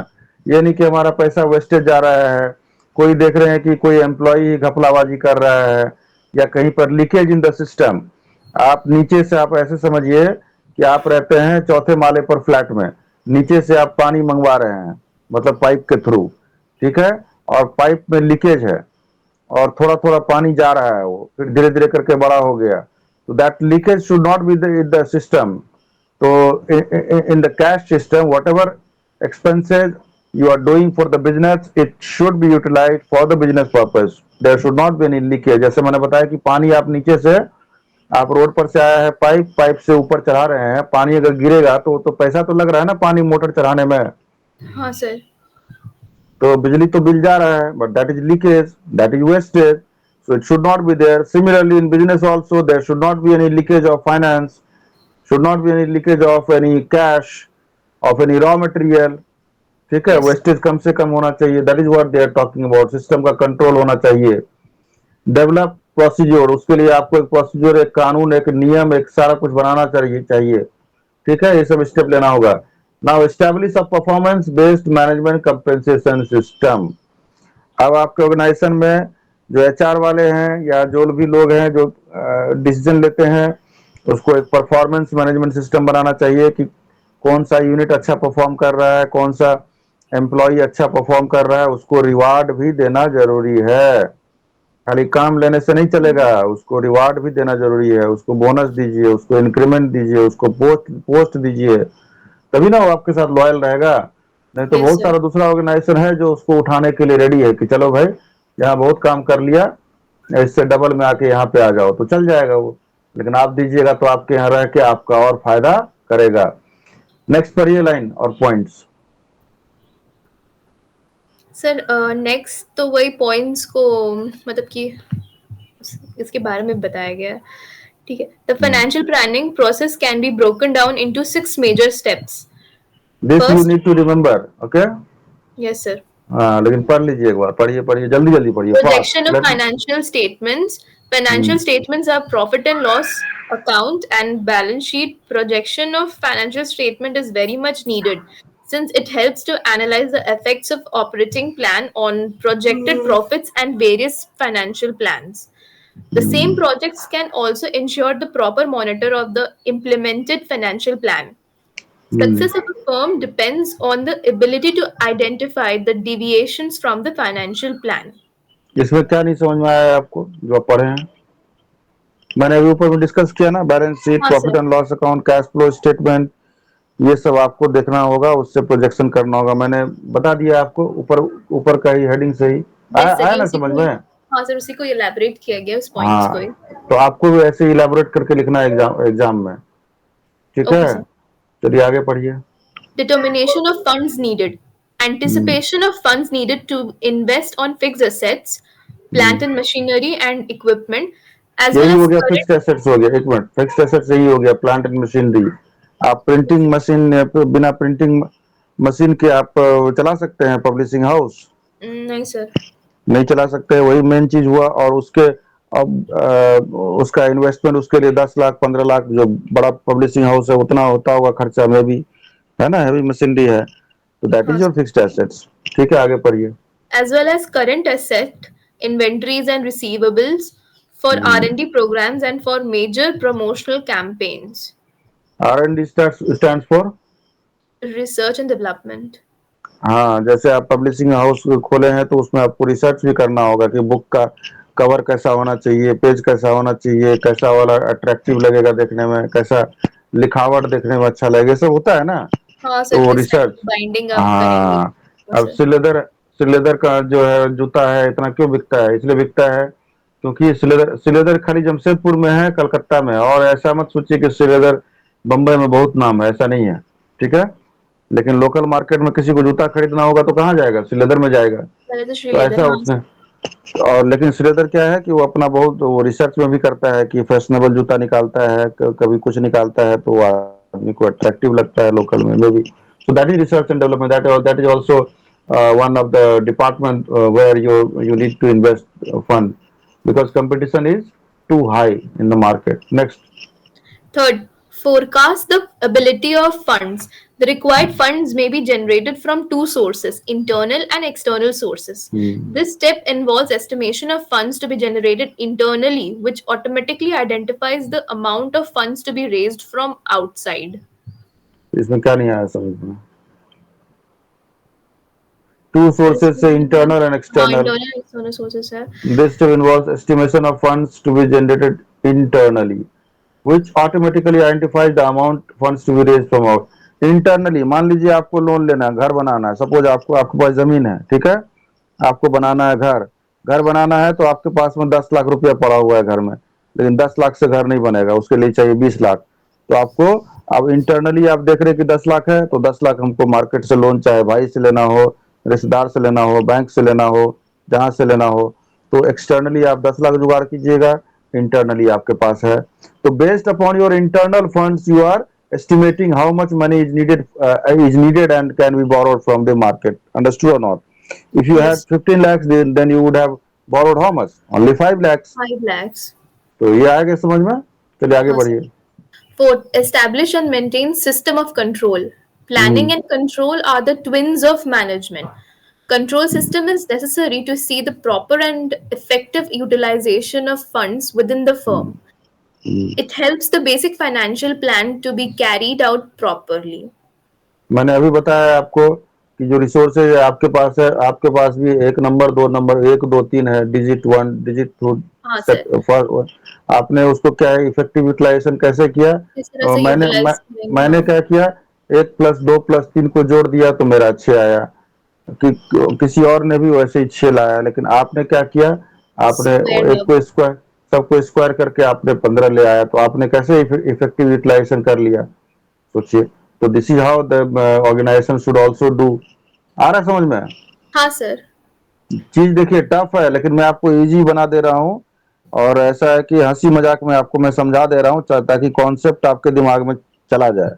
ये नहीं कि हमारा पैसा वेस्टेज जा रहा है. कोई देख रहे हैं कि कोई एम्प्लॉय घपलाबाजी कर रहा है, या कहीं पर लीकेज इन द सिस्टम. आप नीचे से, आप ऐसे समझिए कि आप रहते हैं चौथे माले पर फ्लैट में, नीचे से आप पानी मंगवा रहे हैं, मतलब पाइप के थ्रू. ठीक है, और पाइप में लीकेज है, और थोड़ा थोड़ा पानी जा रहा है, वो फिर धीरे धीरे करके बड़ा हो गया. तो that leakage should not be in the system. तो in the cash system, whatever expenses you are doing for the business, it should be utilized for the business purpose. There should not be any leakage. जैसे मैंने बताया कि पानी आप नीचे से आप रोड पर से आया है, पाइप पाइप से ऊपर चढ़ा रहे हैं, पानी अगर गिरेगा तो पैसा तो लग रहा है ना पानी मोटर चढ़ाने में, हाँ सर। तो बिजली तो बिल जा रहा है, but that is leakage, that is wastage, so it should not be there. Similarly in business also there should not be any leakage of finance, should not be any leakage of any cash, of any raw material. ठीक है, yes wastage कम से कम होना चाहिए, that is what they are talking about, system का control होना चाहिए। Develop procedure, उसके लिए आपको एक प्रोसीज्योर, एक कानून, एक नियम, एक सारा कुछ बनाना चाहिए। ठीक है, ये सब स्टेप लेना होगा। Now establish a performance based management compensation system. अब आपके ऑर्गेनाइजेशन में जो एचआर वाले हैं या जो भी लोग हैं जो डिसीजन लेते हैं, उसको एक परफॉर्मेंस मैनेजमेंट सिस्टम बनाना चाहिए कि कौन सा यूनिट अच्छा परफॉर्म कर रहा है, कौन सा एम्प्लॉय अच्छा परफॉर्म कर रहा है, उसको रिवार्ड भी देना जरूरी है। खाली काम लेने से नहीं चलेगा, उसको रिवार्ड भी देना जरूरी है, उसको बोनस दीजिए, उसको इंक्रीमेंट दीजिए, उसको पोस्ट पोस्ट दीजिए, तभी ना वो आपके साथ लॉयल रहेगा। नहीं तो यस बहुत सर। सारा दूसरा ऑर्गेनाइजेशन है जो उसको उठाने के लिए रेडी है कि चलो भाई यहाँ बहुत काम कर लिया, इससे डबल में आके यहाँ पे आ जाओ, तो चल जाएगा वो। लेकिन आप दीजिएगा तो आपके यहाँ रह के आपका और फायदा करेगा। नेक्स्ट पढ़िए लाइन और पॉइंट्स। सर नेक्स्ट तो वही पॉइंट्स को मतलब कि इसके बारे में बताया गया है। ठीक है। The financial planning process can be broken down into 6 major steps. This you first, need to remember, okay. Yes sir. हाँ, लेकिन पढ़ लीजिए एक बार, पढ़िए पढ़िए, जल्दी जल्दी पढ़िए, Projection fast of late. financial statements. Financial statements are profit and loss account and balance sheet. Projection of financial statement is very much needed since it helps to analyze the effects of operating plan on projected profits and various financial plans. The same projects can also ensure the proper monitor of the implemented financial plan. Success of a firm depends on the ability to identify the deviations from the financial plan. इसमें क्या नहीं समझ में आया है आपको जो आप पढ़े हैं? मैंने अभी ऊपर में डिस्कस किया ना, बैलेंस शीट, हाँ profit sir. And loss account, cash flow statement, ये सब आपको देखना होगा, उससे प्रोजेक्शन करना होगा। मैंने बता दिया आपको ऊपर, ऊपर का ही हेडिंग से ही आया आया बेसिकली ना उसी समझ को, में? हाँ सर, उसी को इलैबोरेट किया गया उस पॉइंट्स को हाँ, ही। तो आपको भी ऐसे इलेबोरेट करके लिखना है एग्जाम एग्जाम में। ठीक है, ओके सर। चलिए आगे पढ़िए। Determination of funds needed. Hmm, Anticipation of funds needed to invest on fixed assets, plant hmm. and machinery and equipment, as well यही हो as गया current. फिक्स्ड एसेट्स, हो गया, एक मिनट, फिक्स्ड एसेट्स यही हो गया, प्लांट एंड मशीनरी। आप प्रिंटिंग मशीन, बिना प्रिंटिंग मशीन के आप चला सकते हैं पब्लिशिंग हाउस? नहीं सर। नहीं चला सकते, वही मेन चीज हुआ। और उसके अब उसका इन्वेस्टमेंट उसके लिए 10 लाख 15 लाख, जो बड़ा पब्लिशिंग हाउस है उतना होता होगा खर्चा में भी, है ना, हैवी मशीनरी है, तो दैट हाँ is your sir. Fixed assets. ठीक है, आगे पढ़िए। As well as current asset, inventories and receivables for R&D programs and for major promotional campaigns. R&D stands for? Research and development. हाँ, जैसे आप पब्लिशिंग हाउस खोले हैं तो उसमें आपको रिसर्च भी करना होगा कि बुक का कवर कैसा होना चाहिए, पेज कैसा होना चाहिए, कैसा वाला अट्रैक्टिव लगेगा देखने में, कैसा लिखावट देखने में अच्छा लगेगा, सब होता है ना, हाँ सर, तो वो किस टाइप रिसर्च। की बाइंडिंग आप करेंगे। हाँ, हाँ अब सर। सिलेदर का जो है जूता है इतना क्यों बिकता है? इसलिए बिकता है क्योंकि सिलेदर खाली जमशेदपुर में है, कलकत्ता में है, और ऐसा मत सोचिए कि सिलेदर बम्बई में बहुत नाम है, ऐसा नहीं है। ठीक है, लेकिन लोकल मार्केट में किसी को जूता खरीदना होगा तो कहाँ जाएगा? श्रीलेदर में जाएगा। पहले तो तो श्रीलेदर, ऐसा हाँ उसने, सर। और लेकिन श्रीलेदर क्या है कि वो अपना बहुत वो रिसर्च में भी करता है कि फैशनेबल जूता निकालता है, कभी कुछ निकालता है, तो वो आदमी को अट्रैक्टिव लगता है लोकल में भी। So that is research and development, that is also one of the department where you need to invest fund because competition is too high in the market. Next. Third, forecast the ability of funds. The required funds may be generated from two sources, internal and external sources. This step involves estimation of funds to be generated internally, which automatically identifies the amount of funds to be raised from outside. इसमें क्या नहीं आया समझ में? To sir sources से, इसमें, internal and हाँ, external. Internal external sources है। This step involves estimation of funds to be generated internally, which automatically identifies the amount funds to be raised from out. Internally, मान लीजिए आपको loan लेना है, घर बनाना है, सपोज आपको आपके पास जमीन है, ठीक है, आपको बनाना है घर, घर बनाना है तो आपके पास में 10 लाख रुपया पड़ा हुआ है घर में। लेकिन 10 लाख से घर नहीं बनेगा, उसके लिए चाहिए 20 लाख। तो आपको अब इंटरनली आप देख रहे हैं कि 10 लाख है, तो 10 लाख हमको मार्केट से लोन, चाहे भाई से लेना हो, रिश्तेदार से लेना हो, बैंक से लेना हो, जहां से लेना हो, तो एक्सटर्नली आप 10 लाख जुगाड़ कीजिएगा, इंटरनली आपके पास है। तो based upon your internal funds you are estimating how much money is needed and can be borrowed from the market. Understood or not? If you had Yes, 15 lakhs, then you would have borrowed how much? Only 5 lakhs. 5 lakhs. तो ये आगे समझ में, चलिए आगे हाँ sir. बढ़िए। Fourth, establish and maintain system of control. Hmm Planning and control are the twins of management. Control system is necessary to see the proper and effective utilization of funds within the firm. Hmm. It helps the basic financial plan to be carried out properly. मैंने अभी बताया आपको कि जो resources आपके पास है, आपके पास भी एक नंबर, दो नंबर, 1 2 3 है, डिजिट 1, डिजिट 2, हाँ सर, आपने उसको क्या है, इफेक्टिव यूटिलाइजेशन कैसे किया? किस तरह से मैंने यूटिलाइज करेंगे. मैंने हाँ, क्या किया, 1+2+3 को जोड़ दिया तो मेरा 6 आया, कि किसी और ने भी वैसे ही 6 लाया, लेकिन आपने क्या किया, आपने squared एक up. को स्क्वायर, सबको स्क्वायर करके आपने 15 ले आया, तो आपने कैसे इफेक्टिव यूटिलाइजेशन कर लिया, सोचिए। तो this is how the organisation should also do. आ रहा है समझ में? हाँ सर. चीज देखिए टफ है, लेकिन मैं आपको इजी बना दे रहा हूँ, और ऐसा है कि हंसी मजाक में आपको मैं समझा दे रहा हूँ, ताकि कॉन्सेप्ट आपके दिमाग में चला जाए,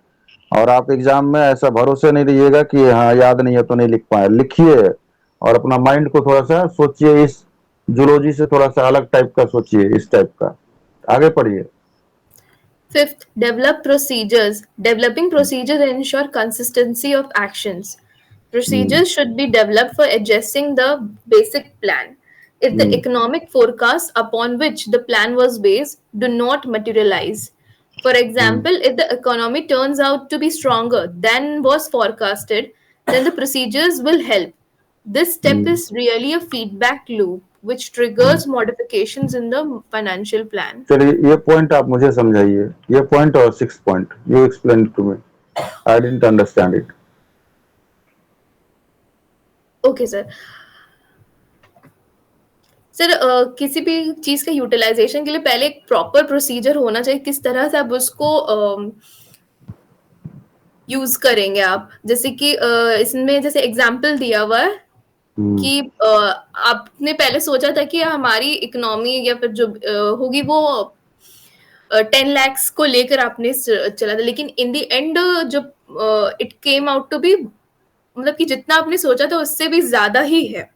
और आप एग्जाम में ऐसा भरोसे नहीं रहिएगा कि हाँ याद नहीं है तो नहीं लिख पाए। लिखिए और अपना माइंड को थोड़ा सा सोचिए, इस जूलॉजी से थोड़ा सा अलग टाइप का सोचिए, इस टाइप का। आगे पढ़िए। Fifth, develop procedures. Developing procedures ensure consistency of actions. Hmm Procedures should be developed for adjusting the basic plan. If the hmm economic forecasts upon which the plan was based do not materialize, for hmm. example, if the economy turns out to be stronger than was forecasted, then the procedures will help. This step hmm. is really a feedback loop which triggers modifications in the financial plan. चलिए ये point आप मुझे समझाइए, ये point और 6 point you explain to me, I didn't understand it. Okay sir. Sir किसी भी चीज का यूटिलाइजेशन के लिए पहले एक प्रॉपर प्रोसीजर होना चाहिए, किस तरह से आप उसको यूज करेंगे आप. जैसे कि इसमें जैसे एग्जांपल दिया हुआ है हम्म कि आपने पहले सोचा था कि हमारी इकोनॉमी या फिर जो होगी वो 10 lakhs को लेकर आपने चला था, लेकिन इन द एंड जब it came out to be, मतलब कि जितना आपने सोचा था उससे भी ज्यादा ही है.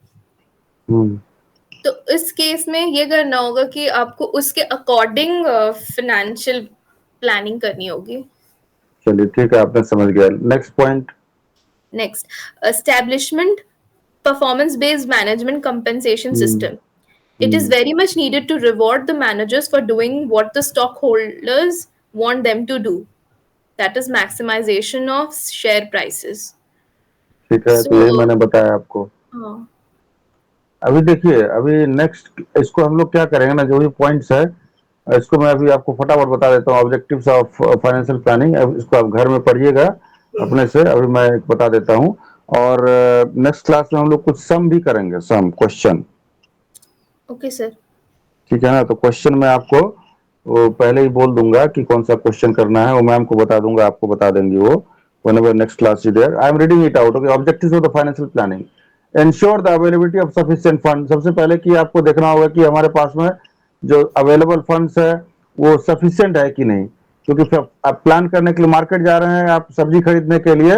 हम्म। तो इस केस में ये करना होगा कि आपको उसके अकॉर्डिंग फाइनेंशियल प्लानिंग करनी होगी. चलिए ठीक है, आपने समझ गया। Next point. Next, establishment performance based management compensation hmm system. It is hmm. very much needed to reward the managers for doing what the stockholders want them to do, that is maximization of share prices. ठीक है, So तो यही मैंने बताया आपको। हाँ, अभी देखिए, अभी नेक्स्ट इसको हम लोग क्या करेंगे ना, जो भी पॉइंट्स है इसको मैं अभी आपको फटाफट बता देता हूँ। ऑब्जेक्टिव्स ऑफ फाइनेंशियल प्लानिंग, इसको आप घर में पढ़िएगा अपने से, अभी मैं एक बता देता हूँ। और नेक्स्ट क्लास में हम लोग कुछ सम भी करेंगे, सम क्वेश्चन, ओके सर. ठीक है ना। तो क्वेश्चन मैं आपको वो पहले ही बोल दूंगा कि कौन सा क्वेश्चन करना है, वो मैम को बता दूंगा, आपको बता देंगी वो whenever next class is there. I am reading it out. Okay, objectives of the financial planning. Ensure the availability of sufficient fund. सबसे पहले कि आपको देखना होगा कि हमारे पास में जो अवेलेबल फंड्स है वो सफिशिएंट है कि नहीं, क्योंकि फिर आप प्लान करने के लिए मार्केट जा रहे हैं, आप सब्जी खरीदने के लिए,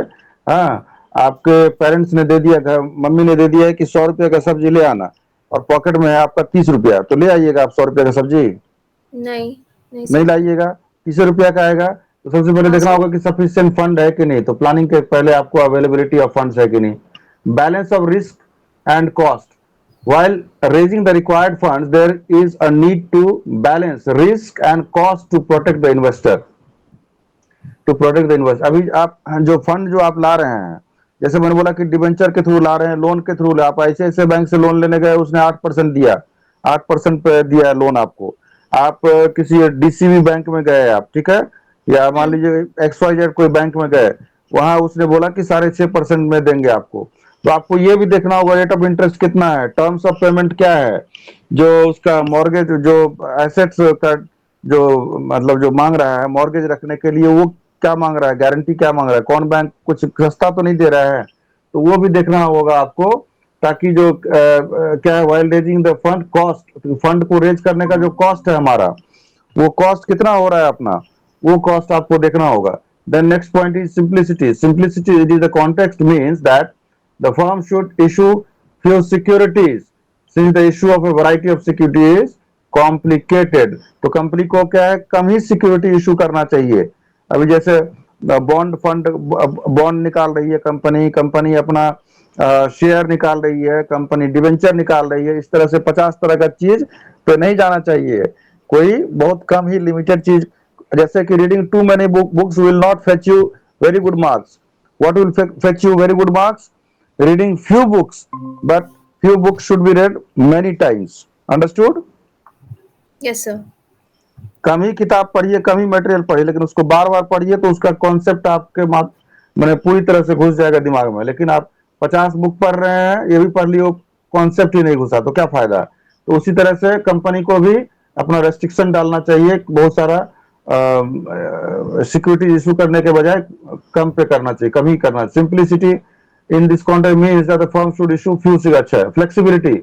हाँ, आपके पेरेंट्स ने दे दिया, मम्मी ने दे दिया है कि 100 रुपये का सब्जी ले आना, और पॉकेट में है आपका 30 रुपया, तो ले आइएगा आप 100 रुपये का सब्जी, नहीं, नहीं नहीं सर. लाइएगा, 30 रुपया का आएगा। तो सबसे पहले हाँ देखना सर. होगा कि सफिशिएंट फंड है कि नहीं, तो प्लानिंग के पहले आपको अवेलेबिलिटी ऑफ फंड्स है कि नहीं। Balance of risk and cost, while raising the required funds there is a need to balance risk and cost to protect the investor, अभी आप जो फंड जो आप ला रहे हैं, जैसे मैंने बोला कि डिबेंचर के थ्रू ला रहे हैं, लोन के थ्रू, आप ऐसे बैंक से लोन लेने गए, उसने 8% दिया, 8% पे दिया लोन आपको, आप किसी डीसीबी बैंक में गए आप, ठीक है, या मान लीजिए XYZ कोई बैंक में गए, वहां उसने बोला कि 6.5% में देंगे आपको, तो आपको ये भी देखना होगा रेट ऑफ इंटरेस्ट कितना है, टर्म्स ऑफ पेमेंट क्या है, जो उसका मॉर्गेज जो एसेट्स का जो मतलब जो मांग रहा है मॉर्गेज रखने के लिए वो क्या मांग रहा है, गारंटी क्या मांग रहा है, कौन बैंक कुछ सस्ता तो नहीं दे रहा है, तो वो भी देखना होगा आपको, ताकि जो क्या है while raising the fund cost, fund को रेज करने का जो कॉस्ट है हमारा, वो कॉस्ट कितना हो रहा है अपना, वो कॉस्ट आपको देखना होगा. Then next point is simplicity. Simplicity it is the context means that the firm should issue few securities since the issue of a variety of security is complicated. तो कंपनी को क्या है कम ही सिक्योरिटी इशू करना चाहिए. अभी जैसे bond fund bond निकाल रही है कंपनी, कंपनी अपना शेयर निकाल रही है, कंपनी डिवेंचर निकाल रही है, इस तरह से 50 तरह का चीज तो नहीं जाना चाहिए. कोई बहुत कम ही लिमिटेड चीज, जैसे कि reading too many books will not fetch you very good marks. What will fetch you very good marks? Reading few books, but few books should be read many times. Understood? Yes, sir. कम ही किताब पढ़िए, कम ही material पढ़िए, लेकिन उसको बार बार पढ़िए तो उसका concept आपके मैंने पूरी तरह से घुस जाएगा दिमाग में. लेकिन आप 50 बुक पढ़ रहे हैं, ये भी पढ़ लियो, कॉन्सेप्ट ही नहीं घुसा तो क्या फायदा. तो उसी तरह से कंपनी को भी अपना रेस्ट्रिक्शन डालना चाहिए, बहुत सारा सिक्योरिटी इशू करने के बजाय कम पे करना चाहिए, कम ही करना. Simplicity in this context means that the firm should issue few signatures. Flexibility.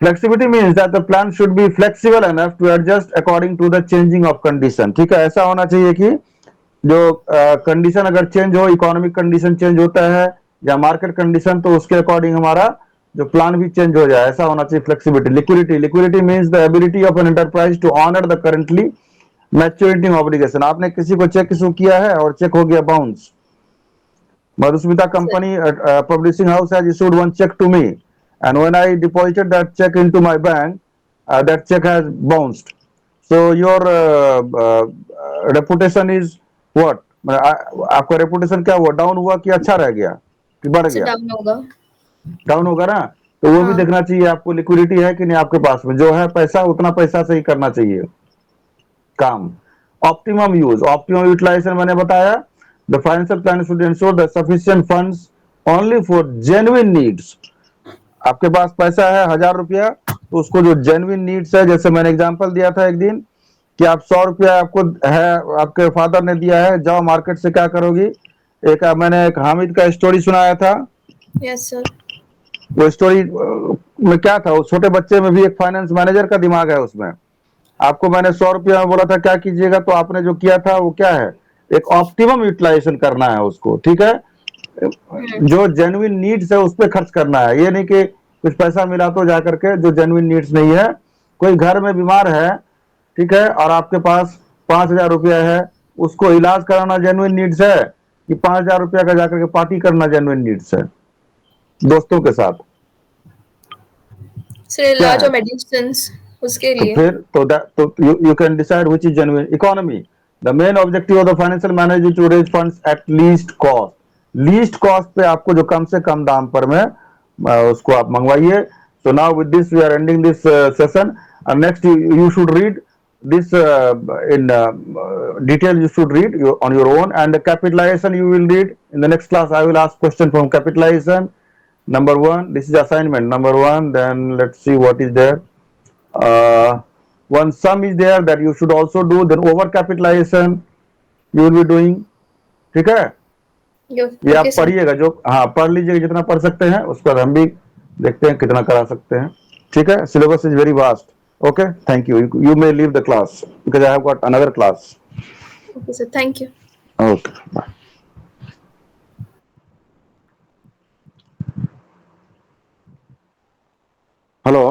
Flexibility means that the plan should be flexible enough to adjust according to the changing of condition. ठीक है, ऐसा होना चाहिए कि जो कंडीशन अगर change हो, economic condition change होता है या मार्केट कंडीशन, तो उसके अकॉर्डिंग हमारा जो प्लान भी चेंज हो जाए, ऐसा होना चाहिए. Flexibility. Liquidity. Liquidity means the ability of an enterprise to honour the currently maturity obligation. आपने किसी को चेक इशू किया है और चेक हो गया bounce. Madhusmita company publishing house has issued one check to me, and when I deposited that check into my bank, that check has bounced. So your reputation is what? आपका reputation क्या हुआ, down हुआ कि अच्छा रह गया कि बढ़ से गया? डाउन होगा. डाउन होगा ना. तो वो भी हाँ. देखना चाहिए आपको, लिक्विडिटी है कि नहीं आपके पास में, जो है पैसा उतना पैसा से ही करना चाहिए काम. Optimum use. ऑप्टिमम यूटिलाइजेशन मैंने बताया. The financial plan should ensure the sufficient funds only for genuine needs. आपके पास पैसा है 1000 रुपया, तो उसको जो जेन्युइन नीड्स है, जैसे मैंने एग्जांपल दिया था एक दिन कि आप 100 रुपया आपको है, आपके फादर ने दिया है, जाओ मार्केट से क्या करोगी. मैंने एक हामिद का स्टोरी सुनाया था. Yes sir. वो स्टोरी में क्या था, उस छोटे बच्चे में भी एक फाइनेंस मैनेजर का दिमाग है उसमें. आपको मैंने 100 रुपया में बोला था क्या कीजिएगा, तो आपने जो किया था वो क्या है, एक ऑप्टिमम यूटिलाइजेशन करना है उसको. ठीक है, जो जेन्युइन नीड्स है उस पर खर्च करना है. ये नहीं कि कुछ पैसा मिला तो जाकर के, जो जेन्युइन नीड्स नहीं है. कोई घर में बीमार है, ठीक है, और आपके पास 5000 रुपया है, उसको इलाज कराना जेन्युइन नीड्स है कि 5000 रुपया का जाकर के पार्टी करना जेन्युइन नीड्स है दोस्तों के साथ? सर इलाज और मेडिसिन्स उसके तो लिए. फिर तो you can decide which is genuine. Economy. The main objective of the financial manager is to raise funds at least cost. Least cost पे आपको जो कम से कम दाम पर में उसको आप मंगवाइए. So now with this we are ending this session. Next you should read this in detail. You should read on your own, and the capitalization you will read in the next class. I will ask question from capitalization. Number one, this is assignment number one. Then let's see what is there. One sum is there that you should also do. Then over capitalization you will be doing. ठीक है, ये आप पढ़िएगा, जो हाँ पढ़ लीजिएगा जितना पढ़ सकते हैं. उसके बाद हम भी देखते हैं कितना करा सकते हैं. ठीक है, syllabus is very vast. Okay, thank you. You may leave the class because I have got another class. Okay sir, thank you. Okay, bye. Hello.